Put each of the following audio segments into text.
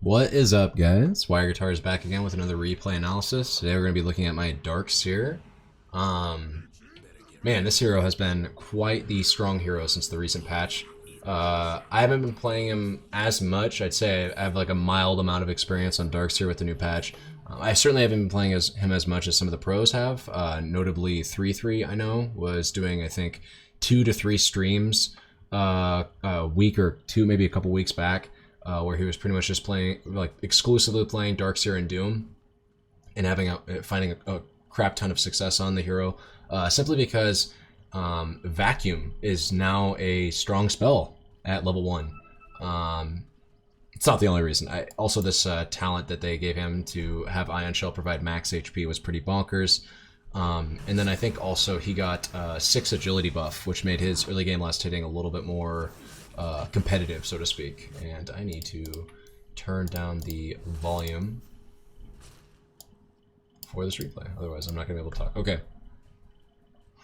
What is up, guys? Wire Guitar is back again with another replay analysis. Today we're going to be looking at my Dark Seer. Man, this hero has been quite the strong hero since the recent patch. I haven't been playing him as much. I'd say I have like a mild amount of experience on Dark Seer with the new patch. I certainly haven't been playing him as much as some of the pros have. Notably, 3-3 I know was doing, I think, 2 to 3 streams a week or two, maybe a couple weeks back. Where he was pretty much just playing, like exclusively playing Darkseer and Doom, and finding a crap ton of success on the hero, simply because Vacuum is now a strong spell at level 1. It's not the only reason. Also, this talent that they gave him to have Ion Shell provide max HP was pretty bonkers. And then I think also he got 6 agility buff, which made his early game last hitting a little bit more competitive, so to speak. And I need to turn down the volume for this replay, otherwise I'm not going to be able to talk. Okay.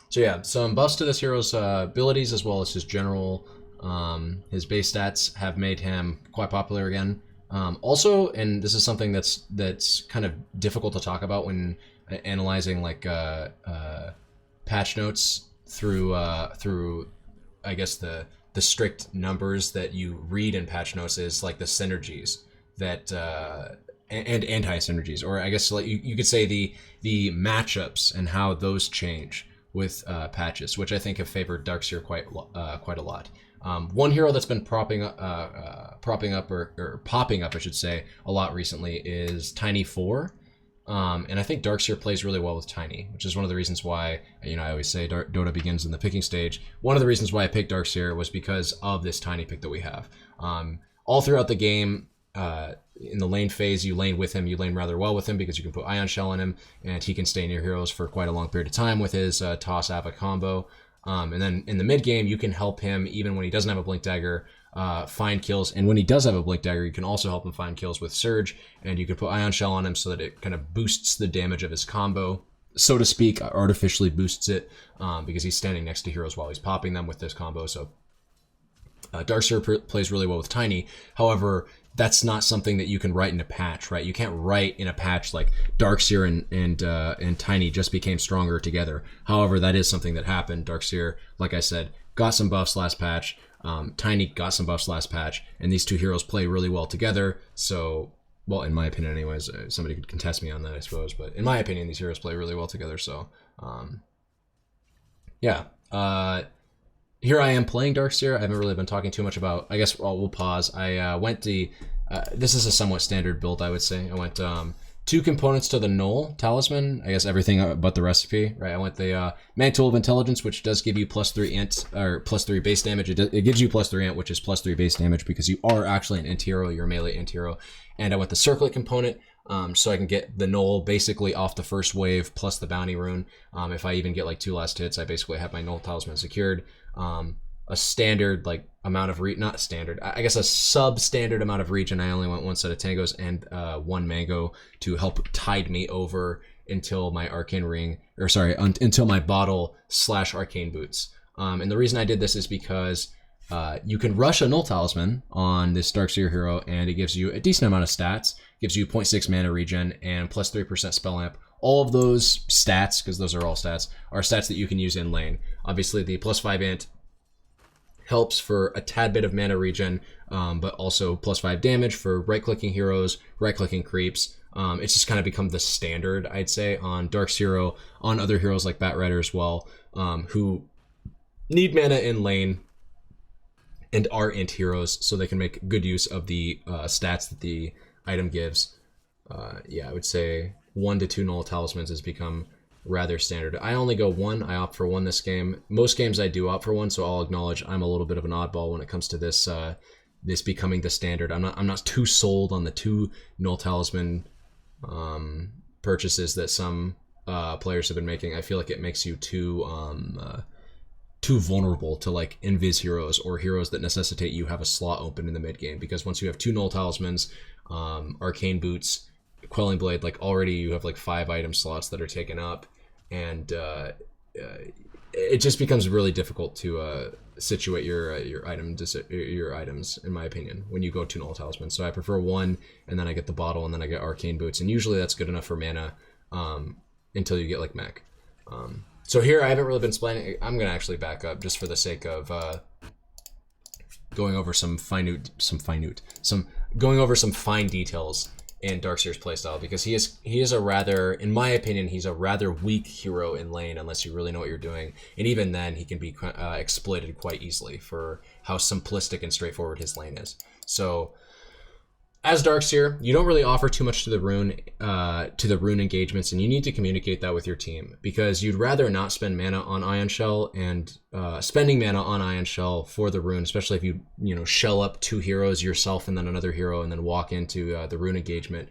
So yeah, some buffs to this hero's abilities as well as his general, his base stats have made him quite popular again. Also, and this is something that's kind of difficult to talk about when analyzing like patch notes through I guess the strict numbers that you read in patch notes is like the synergies that and anti-synergies, or I guess like you could say the matchups and how those change with patches, which I think have favored Darkseer quite a lot. One hero that's been popping up, I should say, a lot recently is Tiny 4. And I think Darkseer plays really well with Tiny, which is one of the reasons why, I always say Dota begins in the picking stage. One of the reasons why I picked Darkseer was because of this Tiny pick that we have. All throughout the game, in the lane phase, you lane with him, you lane rather well with him because you can put Ion Shell in him, and he can stay near heroes for quite a long period of time with his Toss Ava combo. And then in the mid game, you can help him even when he doesn't have a Blink Dagger, find kills, and when he does have a Blink Dagger, you can also help him find kills with Surge, and you can put Ion Shell on him so that it kind of boosts the damage of his combo, so to speak, artificially boosts it, because he's standing next to heroes while he's popping them with this combo. So Darkseer plays really well with Tiny. However, that's not something that you can write in a patch, right? You can't write in a patch like Darkseer and Tiny just became stronger together. However, that is something that happened. Darkseer, like I said, got some buffs last patch. Tiny got some buffs last patch, and these two heroes play really well together. So, well, in my opinion anyways, somebody could contest me on that, I suppose, but in my opinion, these heroes play really well together. So, yeah. Here I am playing Darkseer. I haven't really been talking too much about, I guess we'll pause. I went this is a somewhat standard build, I would say. I went 2 components to the Null Talisman, I guess everything but the recipe, right? I went the Mantle of Intelligence, which does give you +3 int, or +3 base damage. It gives you +3 int, which is +3 base damage because you are actually an int hero, you're a melee int hero. And I went the Circlet component, so I can get the Null basically off the first wave plus the Bounty Rune. If I even get like 2 last hits, I basically have my Null Talisman secured. A standard like amount of not standard, I guess a substandard amount of regen. I only went 1 set of tangos and 1 mango to help tide me over until my arcane ring, or sorry, until my bottle / arcane boots. And the reason I did this is because you can rush a Null Talisman on this Darkseer hero, and it gives you a decent amount of stats. Gives you 0.6 mana regen and +3% spell amp. All of those stats, because those are all stats, are stats that you can use in lane. Obviously, the +5 int helps for a tad bit of mana regen, but also +5 damage for right-clicking heroes, right-clicking creeps. It's just kind of become the standard, I'd say, on Darkseer, on other heroes like Batrider as well, who need mana in lane and are int heroes, so they can make good use of the stats that the item gives. Yeah, I would say 1 to 2 Null Talismans has become rather standard. I only go 1. I opt for 1 this game. Most games I do opt for 1, so I'll acknowledge I'm a little bit of an oddball when it comes to this this becoming the standard. I'm not too sold on the 2 Null Talisman purchases that some players have been making. I feel like it makes you too vulnerable to like invis heroes or heroes that necessitate you have a slot open in the mid game, because once you have 2 Null Talismans, arcane boots, Quelling Blade, like already you have like 5 item slots that are taken up, and it just becomes really difficult to situate your items, in my opinion, when you go to Null Talisman. So I prefer 1, and then I get the bottle, and then I get Arcane Boots, and usually that's good enough for mana until you get like mech. So here I haven't really been explaining. I'm gonna actually back up just for the sake of going over some fine details in Darkseer's playstyle, because he is a rather, in my opinion, he's a rather weak hero in lane unless you really know what you're doing, and even then he can be exploited quite easily for how simplistic and straightforward his lane is. So as Darkseer, you don't really offer too much to the rune engagements, and you need to communicate that with your team, because you'd rather not spend mana on Ion Shell, and spending mana on Ion Shell for the rune, especially if you shell up 2 heroes yourself and then another hero, and then walk into the rune engagement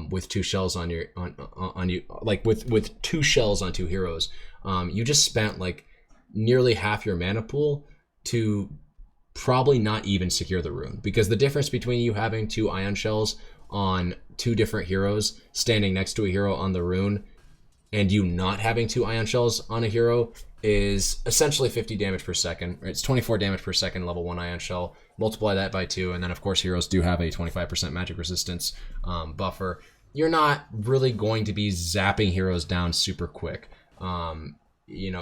with 2 shells on you, like with 2 shells on 2 heroes, you just spent like nearly half your mana pool to probably not even secure the rune, because the difference between you having 2 ion shells on 2 different heroes standing next to a hero on the rune and you not having 2 ion shells on a hero is essentially 50 damage per second. It's 24 damage per second level 1 ion shell. Multiply that by 2, and then of course heroes do have a 25% magic resistance buffer. You're not really going to be zapping heroes down super quick.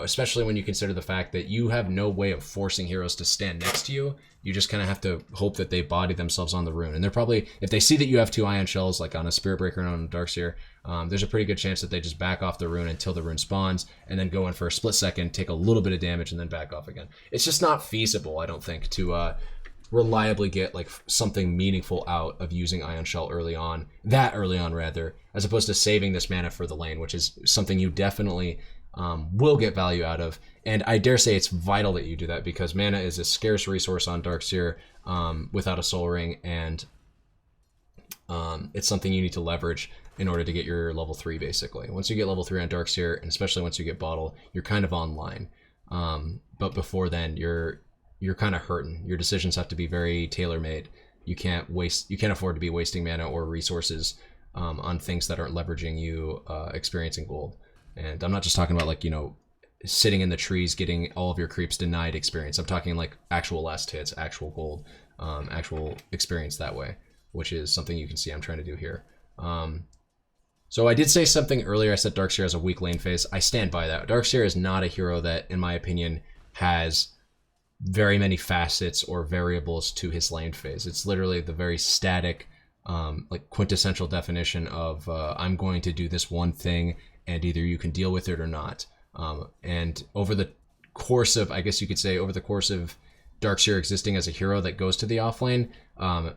Especially when you consider the fact that you have no way of forcing heroes to stand next to you. You just kind of have to hope that they body themselves on the rune. And they're probably, if they see that you have 2 ion shells, like on a Spirit Breaker and on a Darkseer, there's a pretty good chance that they just back off the rune until the rune spawns, and then go in for a split second, take a little bit of damage, and then back off again. It's just not feasible, I don't think, to reliably get like something meaningful out of using Ion Shell early on, as opposed to saving this mana for the lane, which is something you definitely will get value out of. And I dare say it's vital that you do that, because mana is a scarce resource on Darkseer without a Soul Ring, and it's something you need to leverage in order to get your level 3, basically. Once you get level 3 on Darkseer, and especially once you get Bottle, you're kind of online. But before then, you're kind of hurting. Your decisions have to be very tailor-made. You can't afford to be wasting mana or resources on things that aren't leveraging you experiencing gold. And I'm not just talking about like, sitting in the trees getting all of your creeps denied experience. I'm talking like actual last hits, actual gold, actual experience that way, which is something you can see I'm trying to do here. So I did say something earlier. I said Darkseer has a weak lane phase. I stand by that. Darkseer is not a hero that, in my opinion, has very many facets or variables to his lane phase. It's literally the very static, like quintessential definition of I'm going to do this one thing, and either you can deal with it or not. And over the course of, I guess you could say, over the course of Darkseer existing as a hero that goes to the offlane,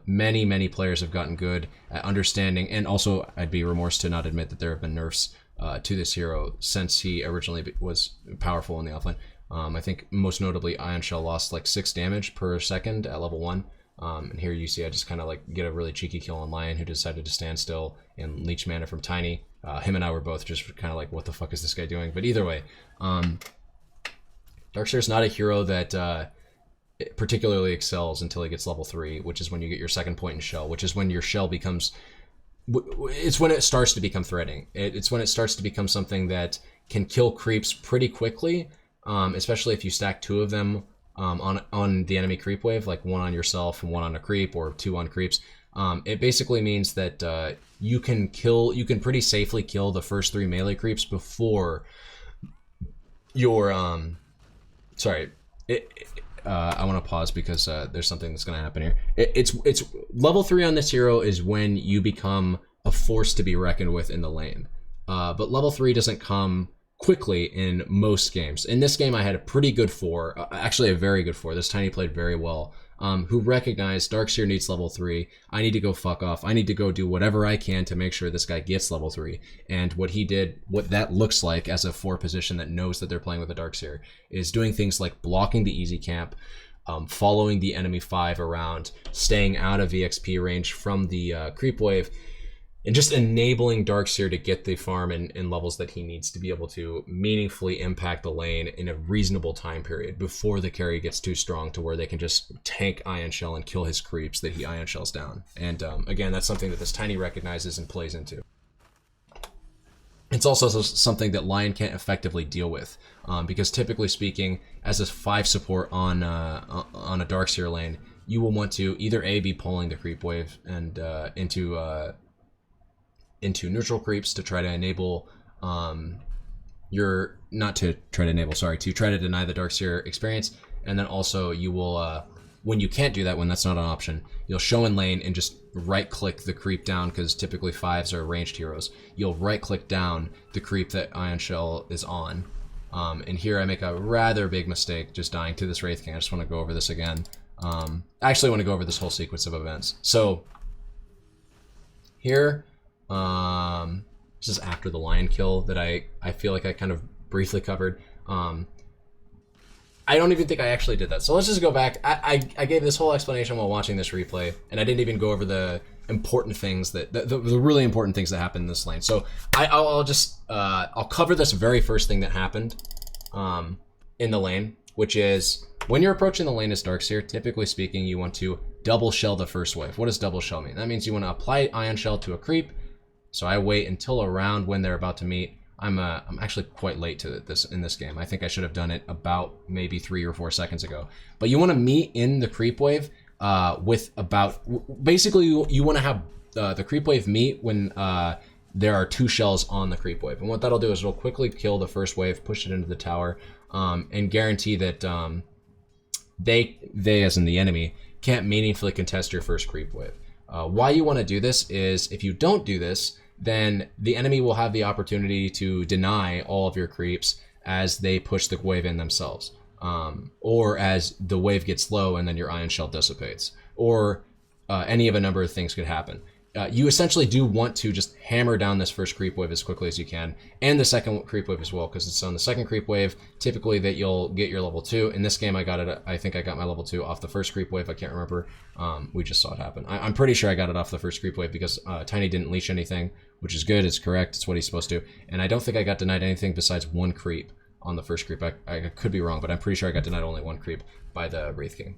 many players have gotten good at understanding, and also I'd be remorse to not admit that there have been nerfs to this hero since he originally was powerful in the offlane. I think most notably Ion Shell lost like 6 damage per second at level 1. And here you see I just kind of like get a really cheeky kill on Lion, who decided to stand still and leech mana from Tiny. Him and I were both just kind of like, what the fuck is this guy doing? But either way, Darkseer's not a hero that particularly excels until he gets level 3, which is when you get your second point in shell, which is when your shell becomes, it's when it starts to become threatening. It's when it starts to become something that can kill creeps pretty quickly, especially if you stack 2 of them on the enemy creep wave, like 1 on yourself and 1 on a creep, or 2 on creeps. It basically means that you can pretty safely kill the first 3 melee creeps before your I want to pause because there's something that's going to happen here. It's level 3 on this hero is when you become a force to be reckoned with in the lane. But level 3 doesn't come quickly in most games. In this game, I had a pretty good 4, actually a very good 4. This Tiny played very well, who recognized Darkseer needs level 3. I need to go fuck off. I need to go do whatever I can to make sure this guy gets level 3. And what he did, what that looks like as a 4 position that knows that they're playing with a Darkseer, is doing things like blocking the easy camp, following the enemy 5 around, staying out of EXP range from the creep wave, and just enabling Darkseer to get the farm in levels that he needs to be able to meaningfully impact the lane in a reasonable time period before the carry gets too strong to where they can just tank Ion Shell and kill his creeps that he Ion Shells down. And again, that's something that this Tiny recognizes and plays into. It's also something that Lion can't effectively deal with, because typically speaking, as a 5 support on a Darkseer lane, you will want to either A, be pulling the creep wave and into neutral creeps to try to enable to try to deny the Darkseer experience, and then also you will when you can't do that, when that's not an option, you'll show in lane and just right-click the creep down, because typically 5s are ranged heroes. You'll right-click down the creep that Ion Shell is on. And here I make a rather big mistake just dying to this Wraith King. I just want to go over this again. I actually want to go over this whole sequence of events. So here, this is after the Lion kill that I feel like I kind of briefly covered. I don't even think I actually did that. So let's just go back. I gave this whole explanation while watching this replay, and I didn't even go over the important things the really important things that happened in this lane. So I'll cover this very first thing that happened in the lane, which is when you're approaching the lane as Darkseer, typically speaking, you want to double shell the first wave. What does double shell mean? That means you want to apply Ion Shell to a creep. So I wait until around when they're about to meet. I'm actually quite late to this in this game. I think I should have done it about maybe 3 or 4 seconds ago. But you want to meet in the creep wave with about, basically you want to have the creep wave meet when there are 2 shells on the creep wave. And what that'll do is it'll quickly kill the first wave, push it into the tower, and guarantee that they as in the enemy can't meaningfully contest your first creep wave. Why you want to do this is if you don't do this, then the enemy will have the opportunity to deny all of your creeps as they push the wave in themselves. Or as the wave gets low and then your Ion Shell dissipates. Or any of a number of things could happen. You essentially do want to just hammer down this first creep wave as quickly as you can, and the second creep wave as well, because it's on the second creep wave typically that you'll get your level 2. In this game, I think I got my level 2 off the first creep wave. I can't remember. We just saw it happen. I'm pretty sure I got it off the first creep wave because Tiny didn't leash anything, which is good. It's correct. It's what he's supposed to. And I don't think I got denied anything besides 1 creep on the first creep. I could be wrong, but I'm pretty sure I got denied only 1 creep by the Wraith King.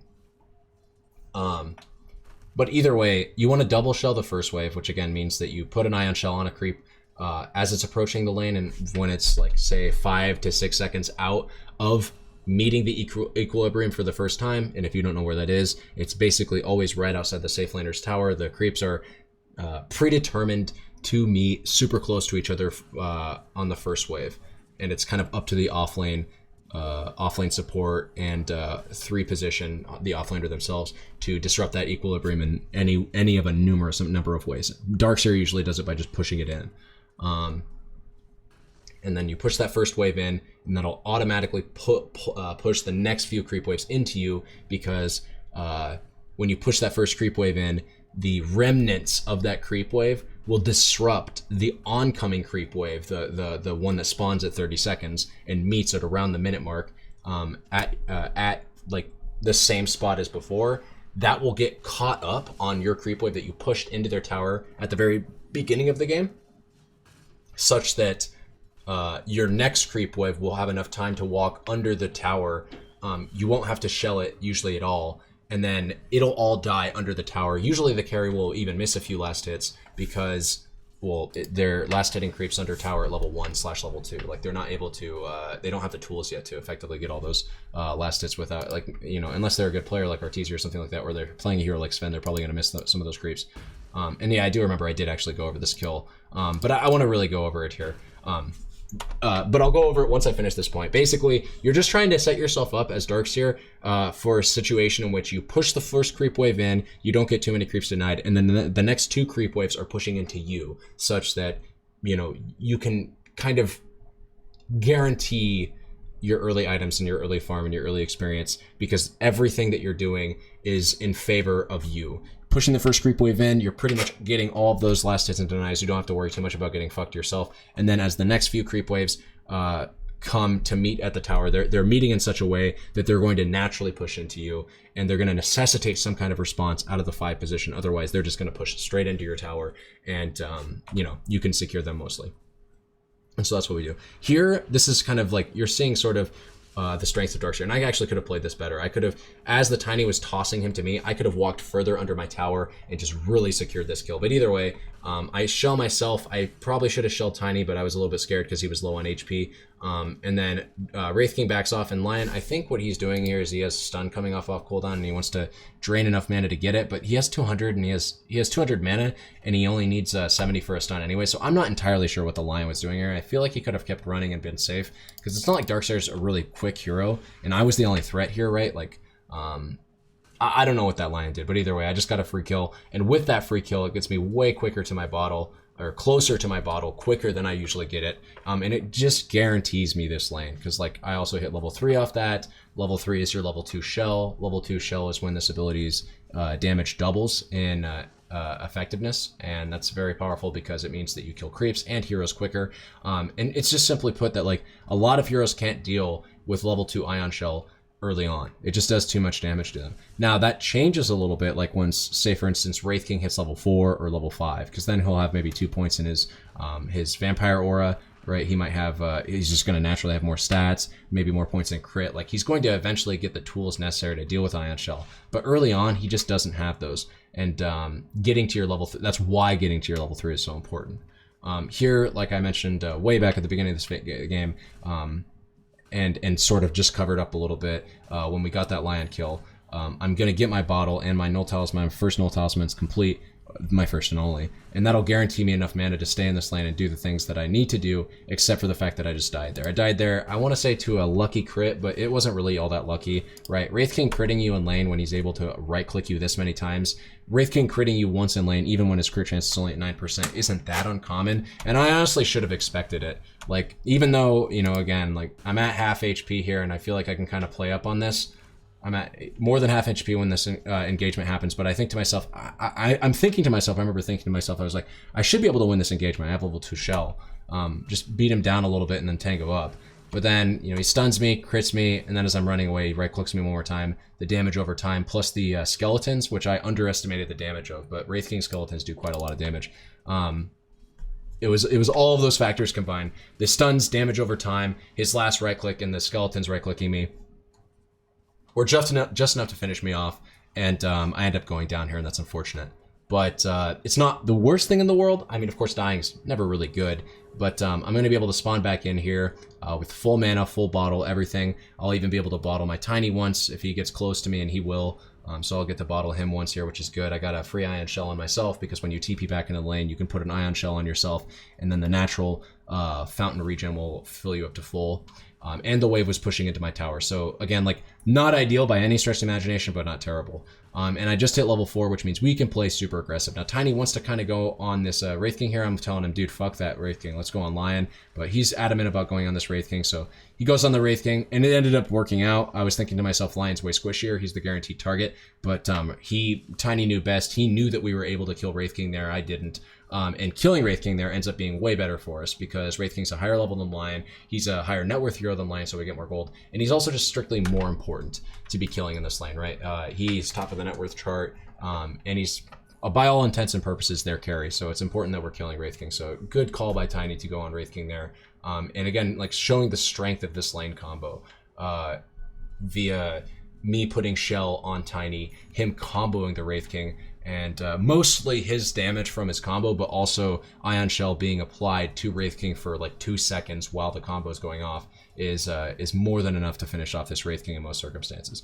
But either way, you want to double shell the first wave, which again means that you put an Ion Shell on a creep as it's approaching the lane, and when it's like, say, 5 to 6 seconds out of meeting the equilibrium for the first time, and if you don't know where that is, it's basically always right outside the safe laner's tower. The creeps are predetermined to meet super close to each other on the first wave, and it's kind of up to the offlane support and 3 position, the offlaner themselves, to disrupt that equilibrium in any of a numerous number of ways. Darkseer usually does it by just pushing it in. And then you push that first wave in, and that'll automatically push the next few creep waves into you, because when you push that first creep wave in, the remnants of that creep wave will disrupt the oncoming creep wave, the one that spawns at 30 seconds and meets at around the minute mark at like the same spot as before. That will get caught up on your creep wave that you pushed into their tower at the very beginning of the game, such that your next creep wave will have enough time to walk under the tower. You won't have to shell it usually at all, and then it'll all die under the tower. Usually the carry will even miss a few last hits because, well, their last hitting creeps under tower at level 1/level 2. Like, they're not able to, they don't have the tools yet to effectively get all those last hits without, like, you know, unless they're a good player like Arteezy or something like that, where they're playing a hero like Sven, they're probably going to miss some of those creeps. And yeah, I do remember I did actually go over this kill, but I want to really go over it here. But I'll go over it once I finish this point. Basically, you're just trying to set yourself up as Darkseer for a situation in which you push the first creep wave in, you don't get too many creeps denied, and then the next 2 creep waves are pushing into you, such that, you know, you can kind of guarantee your early items and your early farm and your early experience, because everything that you're doing is in favor of you. Pushing the first creep wave in, you're pretty much getting all of those last hits and denies. You don't have to worry too much about getting fucked yourself. And then as the next few creep waves come to meet at the tower, they're meeting in such a way that they're going to naturally push into you, and they're going to necessitate some kind of response out of the 5 position. Otherwise, they're just going to push straight into your tower, and you know, you can secure them mostly. And so that's what we do. Here, this is kind of like, you're seeing sort of the strength of Darkseer. And I actually could have played this better. I could have, as the Tiny was tossing him to me, I could have walked further under my tower and just really secured this kill. But either way, I shell myself. I probably should have shelled Tiny, but I was a little bit scared because he was low on HP. And then Wraith King backs off, and Lion, I think what he's doing here is he has stun coming off cooldown, and he wants to drain enough mana to get it, but he has 200, and he has 200 mana, and he only needs 70 for a stun anyway, so I'm not entirely sure what the Lion was doing here. I feel like he could have kept running and been safe, because it's not like Darkseer's a really quick hero, and I was the only threat here, right? Like, I don't know what that Lion did, but either way, I just got a free kill, and with that free kill, it gets me way quicker to my bottle, or closer to my bottle, quicker than I usually get it, and it just guarantees me this lane, because like I also hit level 3 off that. Level 3 is your level 2 shell. Level 2 shell is when this ability's damage doubles in effectiveness, and that's very powerful because it means that you kill creeps and heroes quicker, and it's just simply put that like a lot of heroes can't deal with level 2 ion shell early on. It just does too much damage to them. Now that changes a little bit, like when, say for instance, Wraith King hits level 4 or level 5, because then he'll have maybe 2 points in his vampire aura, right? He might have, he's just going to naturally have more stats, maybe more points in crit. Like he's going to eventually get the tools necessary to deal with Ion Shell, but early on he just doesn't have those. And getting to your level, that's why getting to your level 3 is so important. Here, like I mentioned way back at the beginning of this game, and sort of just covered up a little bit when we got that Lion kill. I'm going to get my bottle and my Null Talisman, my first Null Talisman's complete, my first and only, and that'll guarantee me enough mana to stay in this lane and do the things that I need to do, except for the fact that I just died there. I died there, I want to say to a lucky crit, but it wasn't really all that lucky, right? Wraith King critting you in lane when he's able to right-click you this many times, Wraith King critting you once in lane, even when his crit chance is only at 9%, isn't that uncommon, and I honestly should have expected it. Like, even though, you know, again, like, I'm at half HP here, and I feel like I can kind of play up on this. I'm at more than half HP when this engagement happens, but I think to myself, I'm thinking to myself, I remember thinking to myself, I was like, I should be able to win this engagement. I have level 2 shell. Just beat him down a little bit and then tango up. But then, you know, he stuns me, crits me, and then as I'm running away, he right-clicks me one more time. The damage over time, plus the skeletons, which I underestimated the damage of, but Wraith King skeletons do quite a lot of damage. It was all of those factors combined. The stuns, damage over time, his last right-click, and the skeletons right-clicking me were just enough to finish me off, and I end up going down here, and that's unfortunate. But it's not the worst thing in the world. I mean, of course, dying is never really good, but I'm going to be able to spawn back in here with full mana, full bottle, everything. I'll even be able to bottle my Tiny once if he gets close to me, and he will. So I'll get to bottle him once here, which is good. I got a free Ion Shell on myself, because when you TP back into the lane, you can put an Ion Shell on yourself, and then the natural fountain regen will fill you up to full. And the wave was pushing into my tower. So again, like, not ideal by any stretch of imagination, but not terrible. And I just hit level 4, which means we can play super aggressive. Now, Tiny wants to kind of go on this Wraith King here. I'm telling him, dude, fuck that Wraith King. Let's go on Lion. But he's adamant about going on this Wraith King, so he goes on the Wraith King, and it ended up working out. I was thinking to myself, Lion's way squishier. He's the guaranteed target. But Tiny knew best. He knew that we were able to kill Wraith King there. I didn't. And killing Wraith King there ends up being way better for us, because Wraith King's a higher level than Lion. He's a higher net worth hero than Lion, so we get more gold. And he's also just strictly more important to be killing in this lane, right? He's top of the net worth chart, and he's, by all intents and purposes, their carry. So it's important that we're killing Wraith King. So good call by Tiny to go on Wraith King there. And again, like, showing the strength of this lane combo via me putting Shell on Tiny, him comboing the Wraith King, and mostly his damage from his combo, but also Ion Shell being applied to Wraith King for like 2 seconds while the combo is going off is more than enough to finish off this Wraith King in most circumstances.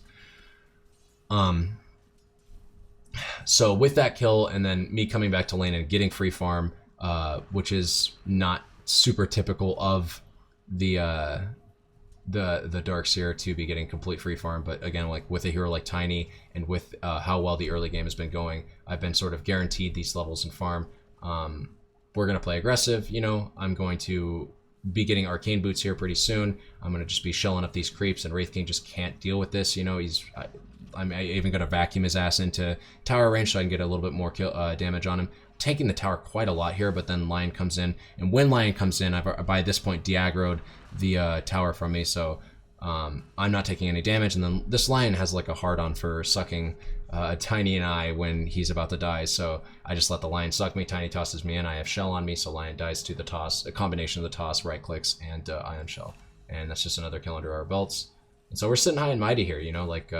So with that kill, and then me coming back to lane and getting free farm, which is not super typical of the Darkseer to be getting complete free farm, but again, like with a hero like Tiny, and with how well the early game has been going, I've been sort of guaranteed these levels in farm. We're going to play aggressive, you know, I'm going to be getting arcane boots here pretty soon. I'm going to just be shelling up these creeps, and Wraith King just can't deal with this, you know. I'm even going to vacuum his ass into tower range so I can get a little bit more damage on him. Tanking the tower quite a lot here, but then Lion comes in, and when Lion comes in, I've by this point de-aggroed the tower from me, so I'm not taking any damage. And then this Lion has like a hard-on for sucking Tiny and I when he's about to die, so I just let the Lion suck me. Tiny tosses me in, I have Shell on me, so Lion dies to the toss, a combination of the toss, right clicks, and Ion Shell, and that's just another kill under our belts. And so we're sitting high and mighty here, you know, like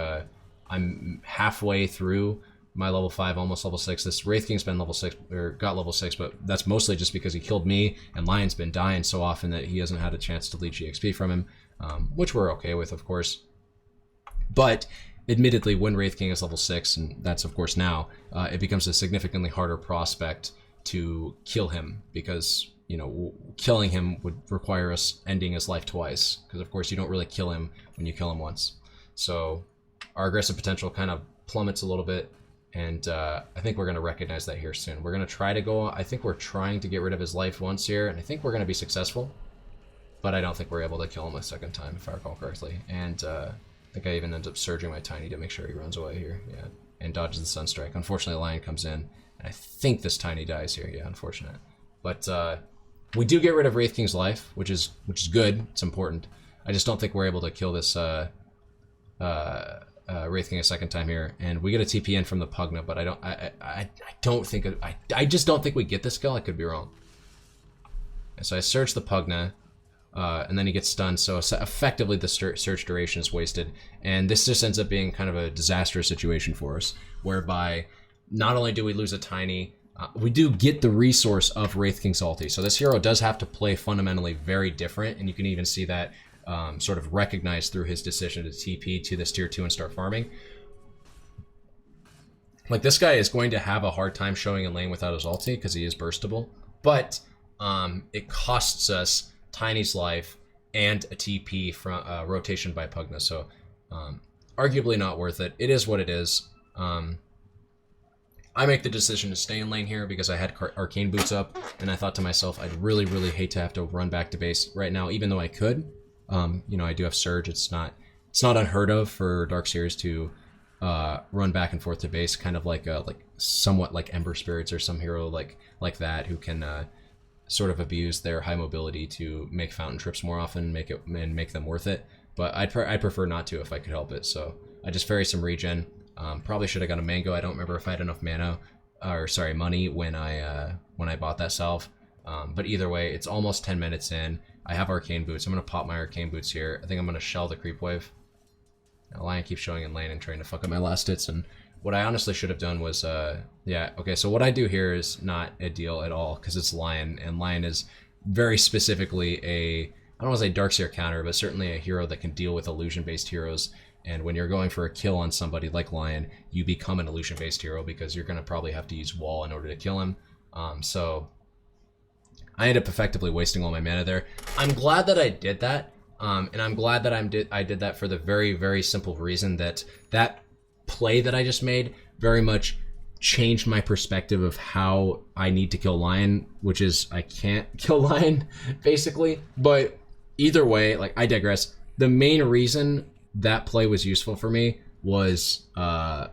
I'm halfway through my level 5, almost level 6. This Wraith King's been level 6, or got level 6, but that's mostly just because he killed me, and Lion's been dying so often that he hasn't had a chance to leech EXP from him, which we're okay with, of course. But admittedly, when Wraith King is level 6, and that's of course now, it becomes a significantly harder prospect to kill him, because, you know, killing him would require us ending his life twice, because of course you don't really kill him when you kill him once. So our aggressive potential kind of plummets a little bit, and I think we're going to recognize that here soon. We're going to try to go, I think we're trying to get rid of his life once here, and I think we're going to be successful, but I don't think we're able to kill him a second time, if I recall correctly. And I think I even end up surging my Tiny to make sure he runs away here, yeah, and dodges the Sunstrike. Unfortunately, Lion comes in, and I think this Tiny dies here, yeah, unfortunate. But we do get rid of Wraith King's life, which is good, it's important. I just don't think we're able to kill this Wraith King a second time here, and we get a TP in from the Pugna, but I just don't think we get this kill. I could be wrong. And so I search the Pugna, and then he gets stunned, so effectively the search duration is wasted, and this just ends up being kind of a disastrous situation for us, whereby not only do we lose a Tiny, we do get the resource of Wraith King's ulti. So this hero does have to play fundamentally very different, and you can even see that sort of recognized through his decision to TP to this tier 2 and start farming. Like, this guy is going to have a hard time showing in lane without his ulti because he is burstable, but it costs us Tiny's life and a TP from rotation by Pugna, so arguably not worth it. It is what it is. I make the decision to stay in lane here because I had Arcane Boots up, and I thought to myself, I'd really, really hate to have to run back to base right now, even though I could. You know, I do have Surge. It's not unheard of for Dark Seers to run back and forth to base, kind of like somewhat like Ember Spirits or some hero like that, who can sort of abuse their high mobility to make fountain trips more often, make them worth it. But I'd prefer not to if I could help it. So I just ferry some regen. Probably should have got a mango. I don't remember if I had enough money when I bought that salve. But either way, it's almost 10 minutes in. I have Arcane Boots. I'm going to pop my Arcane Boots here. I think I'm going to shell the creep wave. Now, Lion keeps showing in lane and trying to fuck up my last hits, and what I honestly should have done was, yeah, okay, so what I do here is not a deal at all, because it's Lion, and Lion is very specifically I don't want to say Dark Seer counter, but certainly a hero that can deal with illusion-based heroes, and when you're going for a kill on somebody like Lion, you become an illusion-based hero, because you're going to probably have to use wall in order to kill him. So I ended up effectively wasting all my mana there. I'm glad that I did that, and I'm glad that I did that for the very, very simple reason that that play that I just made very much changed my perspective of how I need to kill Lion, which is I can't kill Lion, basically. But either way, like, I digress. The main reason that play was useful for me was to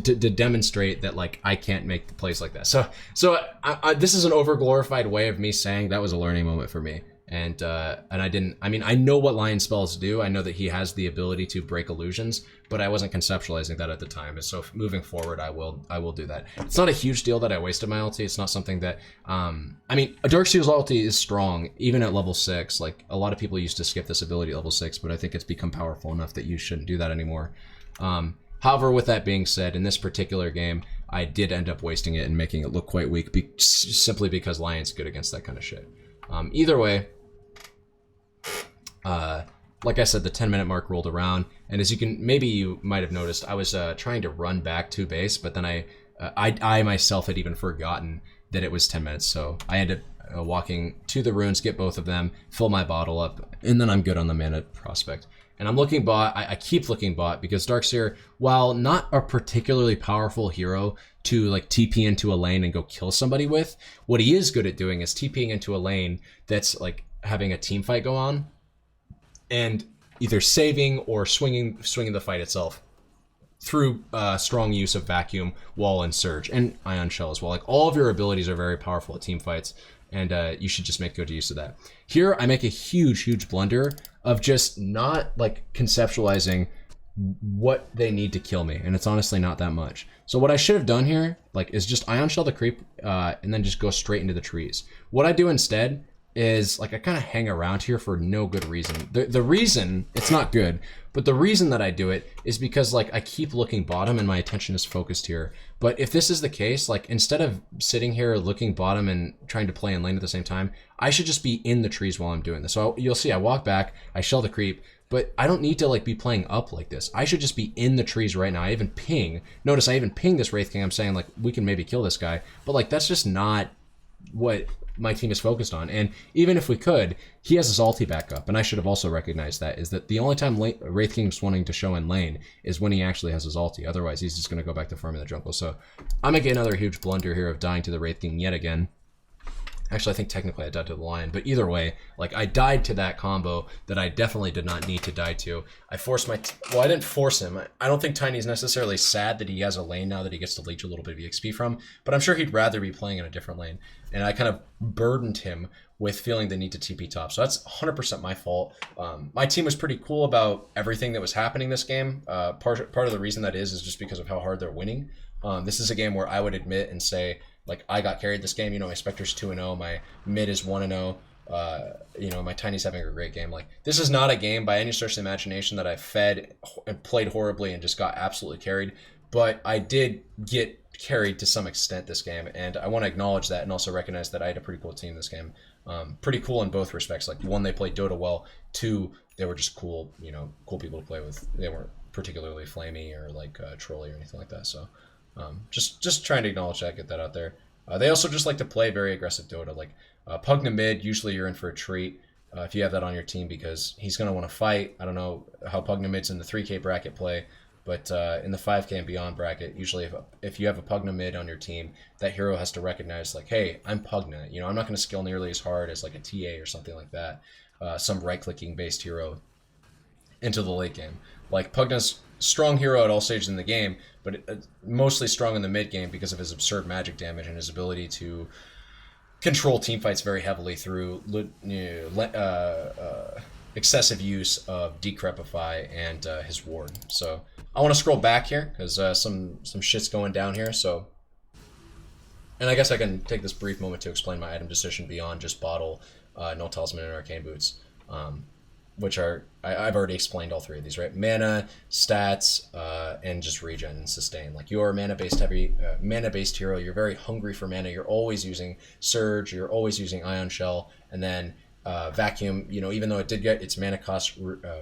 demonstrate that, like, I can't make the plays like that. So this is an overglorified way of me saying that was a learning moment for me. And I mean, I know what Lion spells do. I know that he has the ability to break illusions, but I wasn't conceptualizing that at the time. And so moving forward, I will do that. It's not a huge deal that I wasted my ulti. It's not something that, I mean, a Dark Seer's ulti is strong, even at level 6. Like, a lot of people used to skip this ability at level 6, but I think it's become powerful enough that you shouldn't do that anymore. However, with that being said, in this particular game, I did end up wasting it and making it look quite weak, simply because Lion's good against that kind of shit. Either way, like I said, the 10-minute mark rolled around, and as maybe you might have noticed, I was trying to run back to base, but then I myself had even forgotten that it was 10 minutes, so I ended up walking to the runes, get both of them, fill my bottle up, and then I'm good on the mana prospect. And I'm looking bot. I keep looking bot because Dark Seer, while not a particularly powerful hero to like TP into a lane and go kill somebody with, what he is good at doing is TPing into a lane that's like having a team fight go on, and either saving or swinging the fight itself through strong use of vacuum, wall, and surge, and ion shell as well. Like, all of your abilities are very powerful at team fights, and you should just make good use of that. Here, I make a huge blunder of just not like conceptualizing what they need to kill me, and it's honestly not that much. So what I should have done here, like, is just ion shell the creep, and then just go straight into the trees. What I do instead is like I kind of hang around here for no good reason. The reason, it's not good, but the reason that I do it is because like I keep looking bottom and my attention is focused here. But if this is the case, like instead of sitting here looking bottom and trying to play in lane at the same time, I should just be in the trees while I'm doing this. So you'll see I walk back, I shell the creep, but I don't need to like be playing up like this. I should just be in the trees right now. I even ping. Notice I even ping this Wraith King. I'm saying like we can maybe kill this guy, but like that's just not what my team is focused on. And even if we could, he has his ulti back up, and I should have also recognized that, is that the only time Wraith King's wanting to show in lane is when he actually has his ulti. Otherwise, he's just going to go back to farming the jungle. So I'm making another huge blunder here of dying to the Wraith King yet again. Actually, I think technically I died to the lion, but either way, like I died to that combo that I definitely did not need to die to. I forced well, I didn't force him. I don't think Tiny's necessarily sad that he has a lane now that he gets to leech a little bit of EXP from, but I'm sure he'd rather be playing in a different lane. And I kind of burdened him with feeling the need to TP top. So that's 100% my fault. My team was pretty cool about everything that was happening this game. Part of the reason that is just because of how hard they're winning. This is a game where I would admit and say, like, I got carried this game. You know, my Spectre's 2-0, my mid is 1-0. You know, my Tiny's having a great game. Like, this is not a game by any stretch of the imagination that I fed and played horribly and just got absolutely carried. But I did get carried to some extent this game, and I want to acknowledge that and also recognize that I had a pretty cool team this game. Pretty cool in both respects. Like, one, they played Dota well. Two, they were just cool, you know, cool people to play with. They weren't particularly flamey or like trolly or anything like that. So just trying to acknowledge that, get that out there. They also just like to play very aggressive Dota. Like Pugna mid, usually you're in for a treat if you have that on your team, because he's going to want to fight. I don't know how Pugna mid's in the 3K bracket play, but in the 5K and beyond bracket, usually if you have a Pugna mid on your team, that hero has to recognize like, hey, I'm Pugna. You know, I'm not going to skill nearly as hard as like a TA or something like that. Some right-clicking based hero into the late game. Like Pugna's strong hero at all stages in the game, but mostly strong in the mid game because of his absurd magic damage and his ability to control teamfights very heavily through excessive use of Decrepify and his ward. So I want to scroll back here because some shit's going down here. So, and I guess I can take this brief moment to explain my item decision beyond just bottle, no talisman, and arcane boots. Which are, I've already explained all three of these, right? Mana, stats, and just regen and sustain. Like, you're a mana-based hero, you're very hungry for mana, you're always using Surge, you're always using Ion Shell, and then Vacuum, you know, even though it did get its mana cost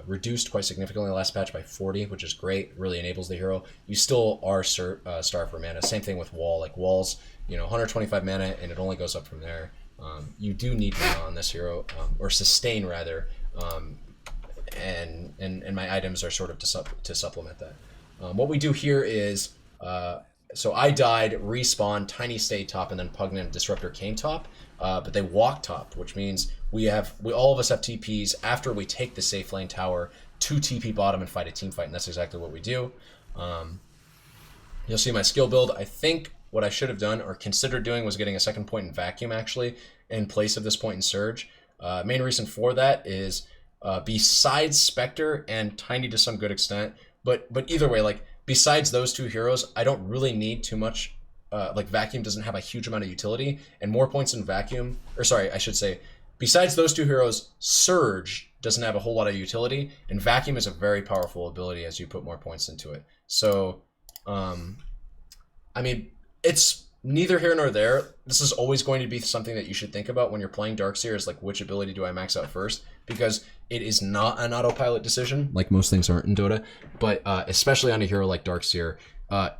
reduced quite significantly last patch by 40, which is great, really enables the hero, you still are starved for mana. Same thing with Wall. Like, Wall's, you know, 125 mana, and it only goes up from there. You do need mana on this hero, or sustain rather, and my items are sort of to supplement that. What we do here is, so I died, respawn, Tiny stayed top, and then Pugna and Disruptor came top, but they walked top, which means we all of us have TPs after we take the safe lane tower to TP bottom and fight a team fight, and that's exactly what we do. You'll see my skill build. I think what I should have done or considered doing was getting a second point in Vacuum, actually, in place of this point in Surge. Main reason for that is besides Spectre and Tiny to some good extent, but either way, like, besides those two heroes, I don't really need too much. Like, Vacuum doesn't have a huge amount of utility, and more points in Vacuum, or sorry, I should say, besides those two heroes, Surge doesn't have a whole lot of utility, and Vacuum is a very powerful ability as you put more points into it. So, I mean, it's neither here nor there. This is always going to be something that you should think about when you're playing Darkseer, is like, which ability do I max out first? Because it is not an autopilot decision, like most things aren't in Dota, but especially on a hero like Darkseer,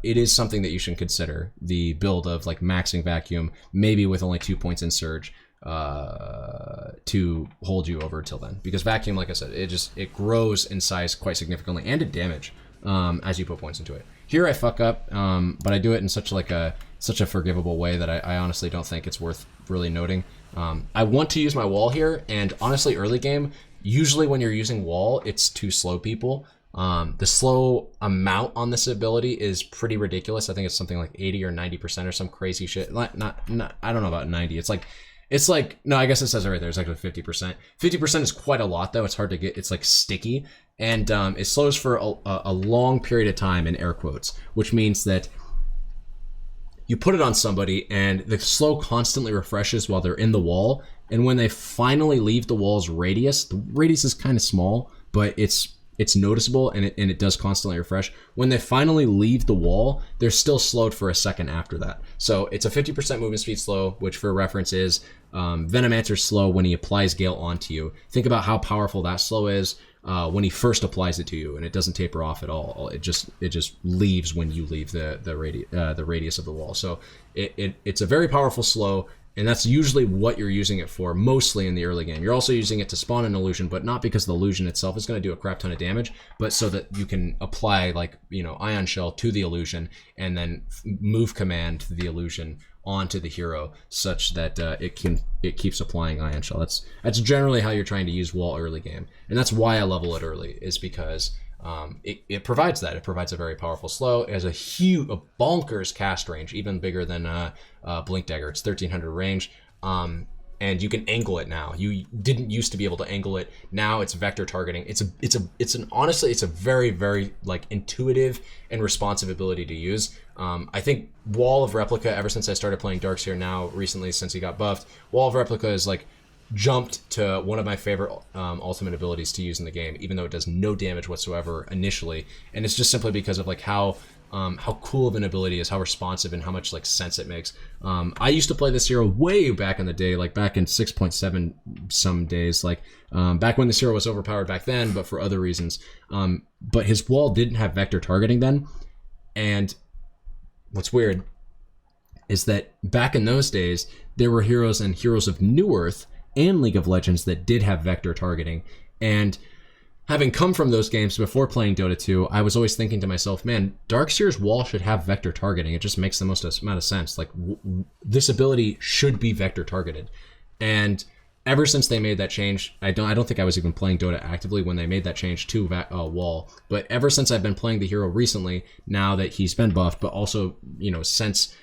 it is something that you should consider, the build of like maxing Vacuum, maybe with only 2 points in Surge, to hold you over till then. Because Vacuum, like I said, it grows in size quite significantly and in damage as you put points into it. Here I fuck up, but I do it in such a forgivable way that I honestly don't think it's worth really noting. I want to use my wall here, and honestly, early game, usually when you're using wall, it's to slow people. The slow amount on this ability is pretty ridiculous. I think it's something like 80 or 90% or some crazy shit. Not I don't know about 90. It's like no, I guess it says it right there. It's actually 50%. 50% is quite a lot though. It's hard to get. It's like sticky, and it slows for a long period of time in air quotes, which means that you put it on somebody, and the slow constantly refreshes while they're in the wall. And when they finally leave the wall's radius, the radius is kind of small, but it's noticeable, and it does constantly refresh. When they finally leave the wall, they're still slowed for a second after that. So it's a 50% movement speed slow, which for reference is Venomancer's slow when he applies Gale onto you. Think about how powerful that slow is when he first applies it to you, and it doesn't taper off at all. It just leaves when you leave the radius of the wall. So it's a very powerful slow. And that's usually what you're using it for, mostly in the early game. You're also using it to spawn an illusion, but not because the illusion itself is going to do a crap ton of damage, but so that you can apply, like, Ion Shell to the illusion and then move command the illusion onto the hero such that it keeps applying Ion Shell. That's generally how you're trying to use wall early game, and that's why I level it early, is because it provides that. It provides a very powerful slow. It has a bonkers cast range, even bigger than Blink Dagger. It's 1300 range, and you can angle it now. You didn't used to be able to angle it. Now it's vector targeting. Honestly, it's a very, very like intuitive and responsive ability to use. I think Wall of Replica, ever since I started playing Darkseer now recently, since he got buffed, Wall of Replica is like jumped to one of my favorite ultimate abilities to use in the game, even though it does no damage whatsoever initially. And it's just simply because of like how cool of an ability it is, how responsive, and how much like sense it makes. I used to play this hero way back in the day, like back in 6.7 some days, like back when this hero was overpowered back then, but for other reasons. But his wall didn't have vector targeting then. And what's weird is that back in those days, there were heroes and Heroes of New Earth and League of Legends that did have vector targeting. And having come from those games before playing Dota 2, I was always thinking to myself, man, Darkseer's wall should have vector targeting. It just makes the most amount of sense. Like, this ability should be vector targeted. And ever since they made that change, I don't think I was even playing Dota actively when they made that change to wall. But ever since I've been playing the hero recently, now that he's been buffed, but also, since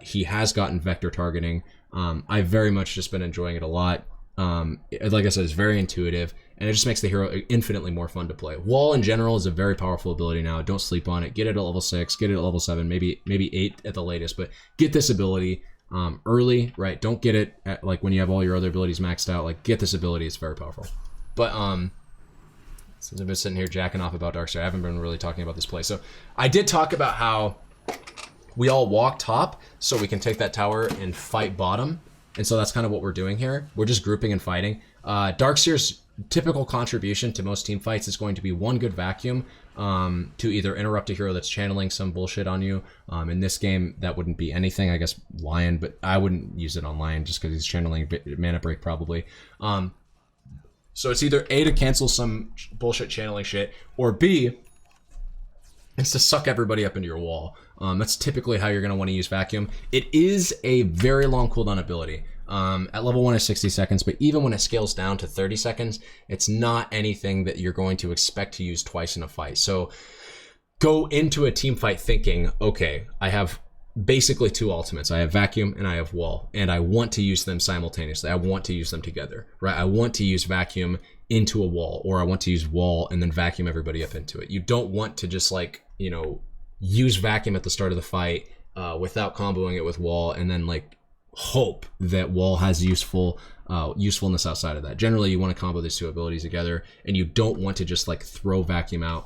he has gotten vector targeting, I've very much just been enjoying it a lot. Like I said, it's very intuitive, and it just makes the hero infinitely more fun to play. Wall in general is a very powerful ability now. Don't sleep on it. Get it at level 6, get it at level 7, maybe 8 at the latest, but get this ability early, right? Don't get it at, like, when you have all your other abilities maxed out. Like, get this ability. It's very powerful. But since I've been sitting here jacking off about Darkseer, I haven't been really talking about this play. So I did talk about how we all walk top so we can take that tower and fight bottom. And so that's kind of what we're doing here. We're just grouping and fighting. Darkseer's typical contribution to most team fights is going to be one good vacuum to either interrupt a hero that's channeling some bullshit on you. In this game, that wouldn't be anything. I guess Lion, but I wouldn't use it on Lion just because he's channeling Mana Break probably. So it's either A, to cancel some bullshit channeling shit, or B, it's to suck everybody up into your wall. That's typically how you're going to want to use Vacuum. It is a very long cooldown ability. At level 1 is 60 seconds, but even when it scales down to 30 seconds, it's not anything that you're going to expect to use twice in a fight. So go into a team fight thinking, okay, I have basically two ultimates. I have Vacuum and I have Wall, and I want to use them simultaneously. I want to use them together, right? I want to use Vacuum into a wall, or I want to use Wall and then vacuum everybody up into it. You don't want to just use Vacuum at the start of the fight without comboing it with Wall, and then hope that Wall has usefulness outside of that. Generally, you want to combo these two abilities together, and you don't want to just throw Vacuum out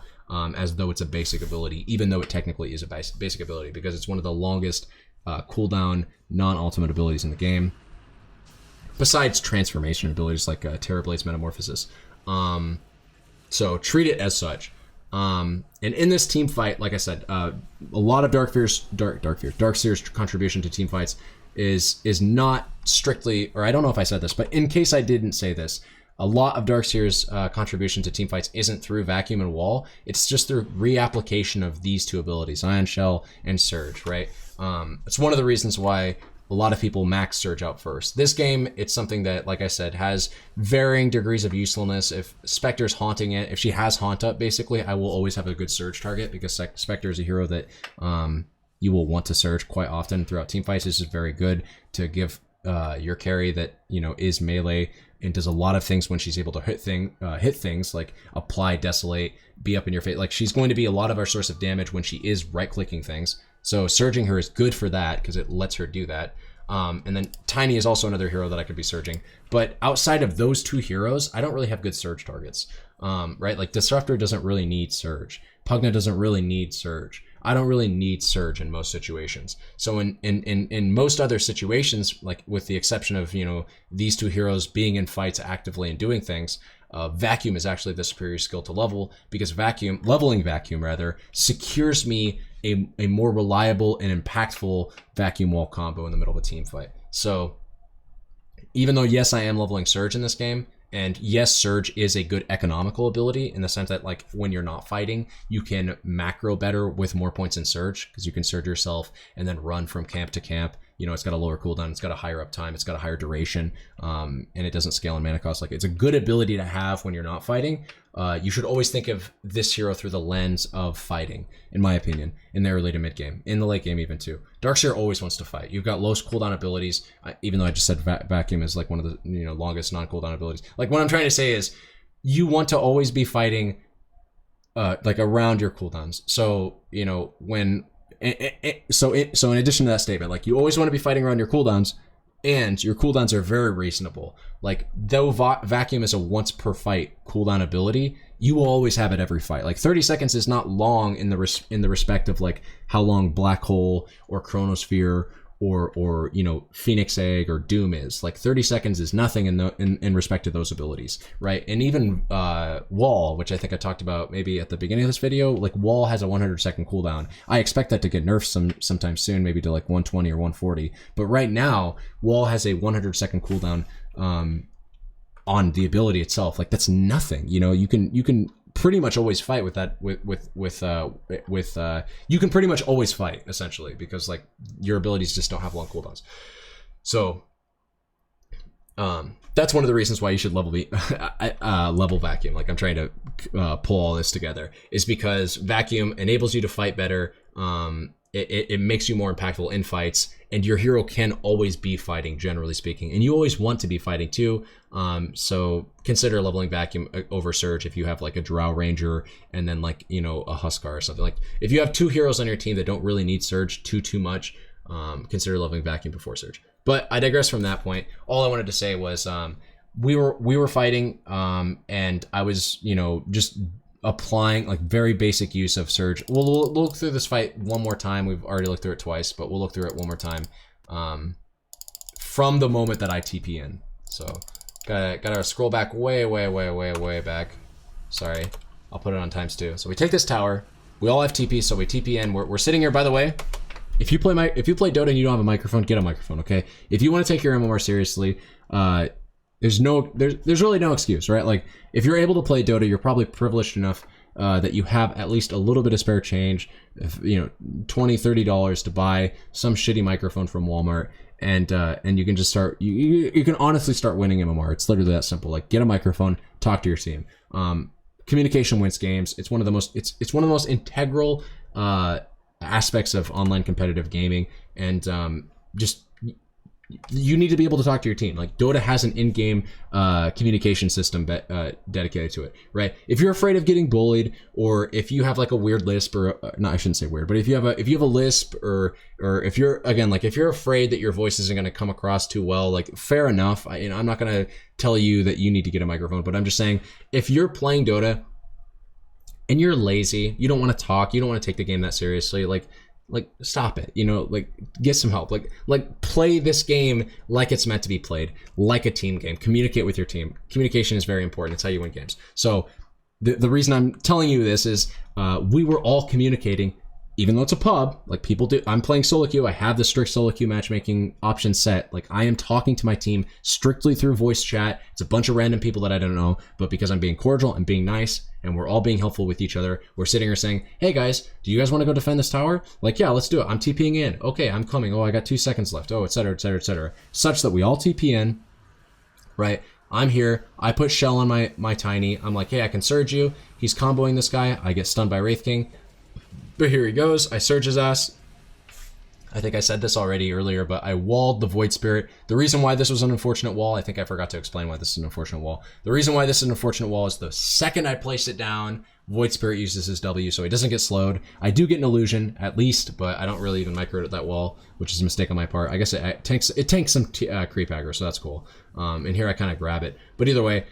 as though it's a basic ability, even though it technically is a basic ability, because it's one of the longest cooldown non-ultimate abilities in the game, besides transformation abilities like Terrorblade's Metamorphosis. So treat it as such. And in this team fight, like I said, a lot of Darkseer's contribution to team fights is not strictly, or I don't know if I said this, but in case I didn't say this, a lot of Darkseer's contribution to team fights isn't through Vacuum and Wall. It's just through reapplication of these two abilities, Ion Shell and Surge, right? It's one of the reasons why a lot of people max Surge out first. This game, it's something that, like I said, has varying degrees of usefulness. If Spectre's haunting it, if she has Haunt up, basically, I will always have a good Surge target, because Spectre is a hero that you will want to Surge quite often throughout team fights. This is very good to give your carry that is melee and does a lot of things when she's able to hit things like apply Desolate, be up in your face. Like, she's going to be a lot of our source of damage when she is right-clicking things. So surging her is good for that because it lets her do that. And then Tiny is also another hero that I could be surging. But outside of those two heroes, I don't really have good surge targets, right? Like Disruptor doesn't really need surge. Pugna doesn't really need surge. I don't really need surge in most situations. So in most other situations, like with the exception of, you know, these two heroes being in fights actively and doing things, Vacuum is actually the superior skill to level, because leveling Vacuum rather secures me a more reliable and impactful vacuum wall combo in the middle of a team fight. So even though, yes, I am leveling Surge in this game, and yes, Surge is a good economical ability in the sense that, like, when you're not fighting, you can macro better with more points in Surge, because you can surge yourself and then run from camp to camp. You know, it's got a lower cooldown, it's got a higher uptime, it's got a higher duration, and it doesn't scale in mana cost. Like, it's a good ability to have when you're not fighting. You should always think of this hero through the lens of fighting, in my opinion, in the early to mid game, in the late game even too. Darkseer always wants to fight. You've got low cooldown abilities, even though I just said Vacuum is like one of the, you know, longest non-cooldown abilities. Like, what I'm trying to say is you want to always be fighting like around your cooldowns. So, you know, when so in addition to that statement, like, you always want to be fighting around your cooldowns, and your cooldowns are very reasonable. Like, though Vacuum is a once per fight cooldown ability, you will always have it every fight. Like, 30 seconds is not long in the respect of like how long Black Hole or Chronosphere or you know, Phoenix Egg or Doom is. Like, 30 seconds is nothing in respect to those abilities, right? And even Wall, which I think I talked about maybe at the beginning of this video, like, Wall has a 100-second cooldown. I expect that to get nerfed sometime soon, maybe to like 120 or 140. But right now, Wall has a 100-second cooldown on the ability itself. Like, that's nothing. You know, you can pretty much always fight with that you can pretty much always fight, essentially, because like your abilities just don't have long cooldowns. So that's one of the reasons why you should level Vacuum. Like, I'm trying to pull all this together, is because Vacuum enables you to fight better. It makes you more impactful in fights, and your hero can always be fighting, generally speaking, and you always want to be fighting too. So consider leveling Vacuum over Surge if you have like a Drow Ranger and then, like, you know, a Huskar or something. Like, if you have two heroes on your team that don't really need Surge too much, consider leveling Vacuum before Surge. But I digress from that point. All I wanted to say was we were fighting, and I was, you know, just applying like very basic use of Surge. We'll look through this fight one more time. We've already looked through it twice, but we'll look through it one more time from the moment that I TP in. So gotta scroll back way back. Sorry, I'll put it on ×2. So we take this tower. We all have TP, so we TP in. We're sitting here, by the way. If you play Dota and you don't have a microphone, get a microphone, okay? If you want to take your MMR seriously, there's really no excuse, right? Like, if you're able to play Dota, you're probably privileged enough that you have at least a little bit of spare change, you know, $20-$30 to buy some shitty microphone from Walmart, and you can just start. You can honestly start winning MMR. It's literally that simple. Like, get a microphone, talk to your team. Communication wins games. It's one of the most integral aspects of online competitive gaming, and just. You need to be able to talk to your team. Like, Dota has an in-game communication system dedicated to it, right? If you're afraid of getting bullied, or if you have like a weird lisp, or no, I shouldn't say weird, but if you have a lisp, or if you're, again, like, if you're afraid that your voice isn't going to come across too well, like, fair enough. I'm not going to tell you that you need to get a microphone, but I'm just saying, if you're playing Dota and you're lazy, you don't want to talk, you don't want to take the game that seriously, like stop it, you know, like, get some help, like play this game like it's meant to be played, like a team game. Communicate with your team. Communication is very important. It's how you win games. So the reason I'm telling you this is we were all communicating, even though it's a pub, like people do. I'm playing solo queue. I have the strict solo queue matchmaking option set. Like, I am talking to my team strictly through voice chat. It's a bunch of random people that I don't know, but because I'm being cordial and being nice, and we're all being helpful with each other, we're sitting here saying, hey guys, do you guys want to go defend this tower? Like, yeah, let's do it. I'm TPing in. Okay, I'm coming. Oh, I got 2 seconds left. Oh, et cetera, et cetera, et cetera. Such that we all TP in, right? I'm here. I put Shell on my Tiny. I'm like, hey, I can surge you. He's comboing this guy. I get stunned by Wraith King. But here he goes. I surge his ass. I think I said this already earlier, but I walled the Void Spirit. The reason why this was an unfortunate wall, I think I forgot to explain why this is an unfortunate wall. The reason why this is an unfortunate wall is the second I place it down, Void Spirit uses his W, so he doesn't get slowed. I do get an illusion, at least, but I don't really even micro at that wall, which is a mistake on my part. I guess it tanks some creep aggro, so that's cool. And here I kind of grab it. But either way,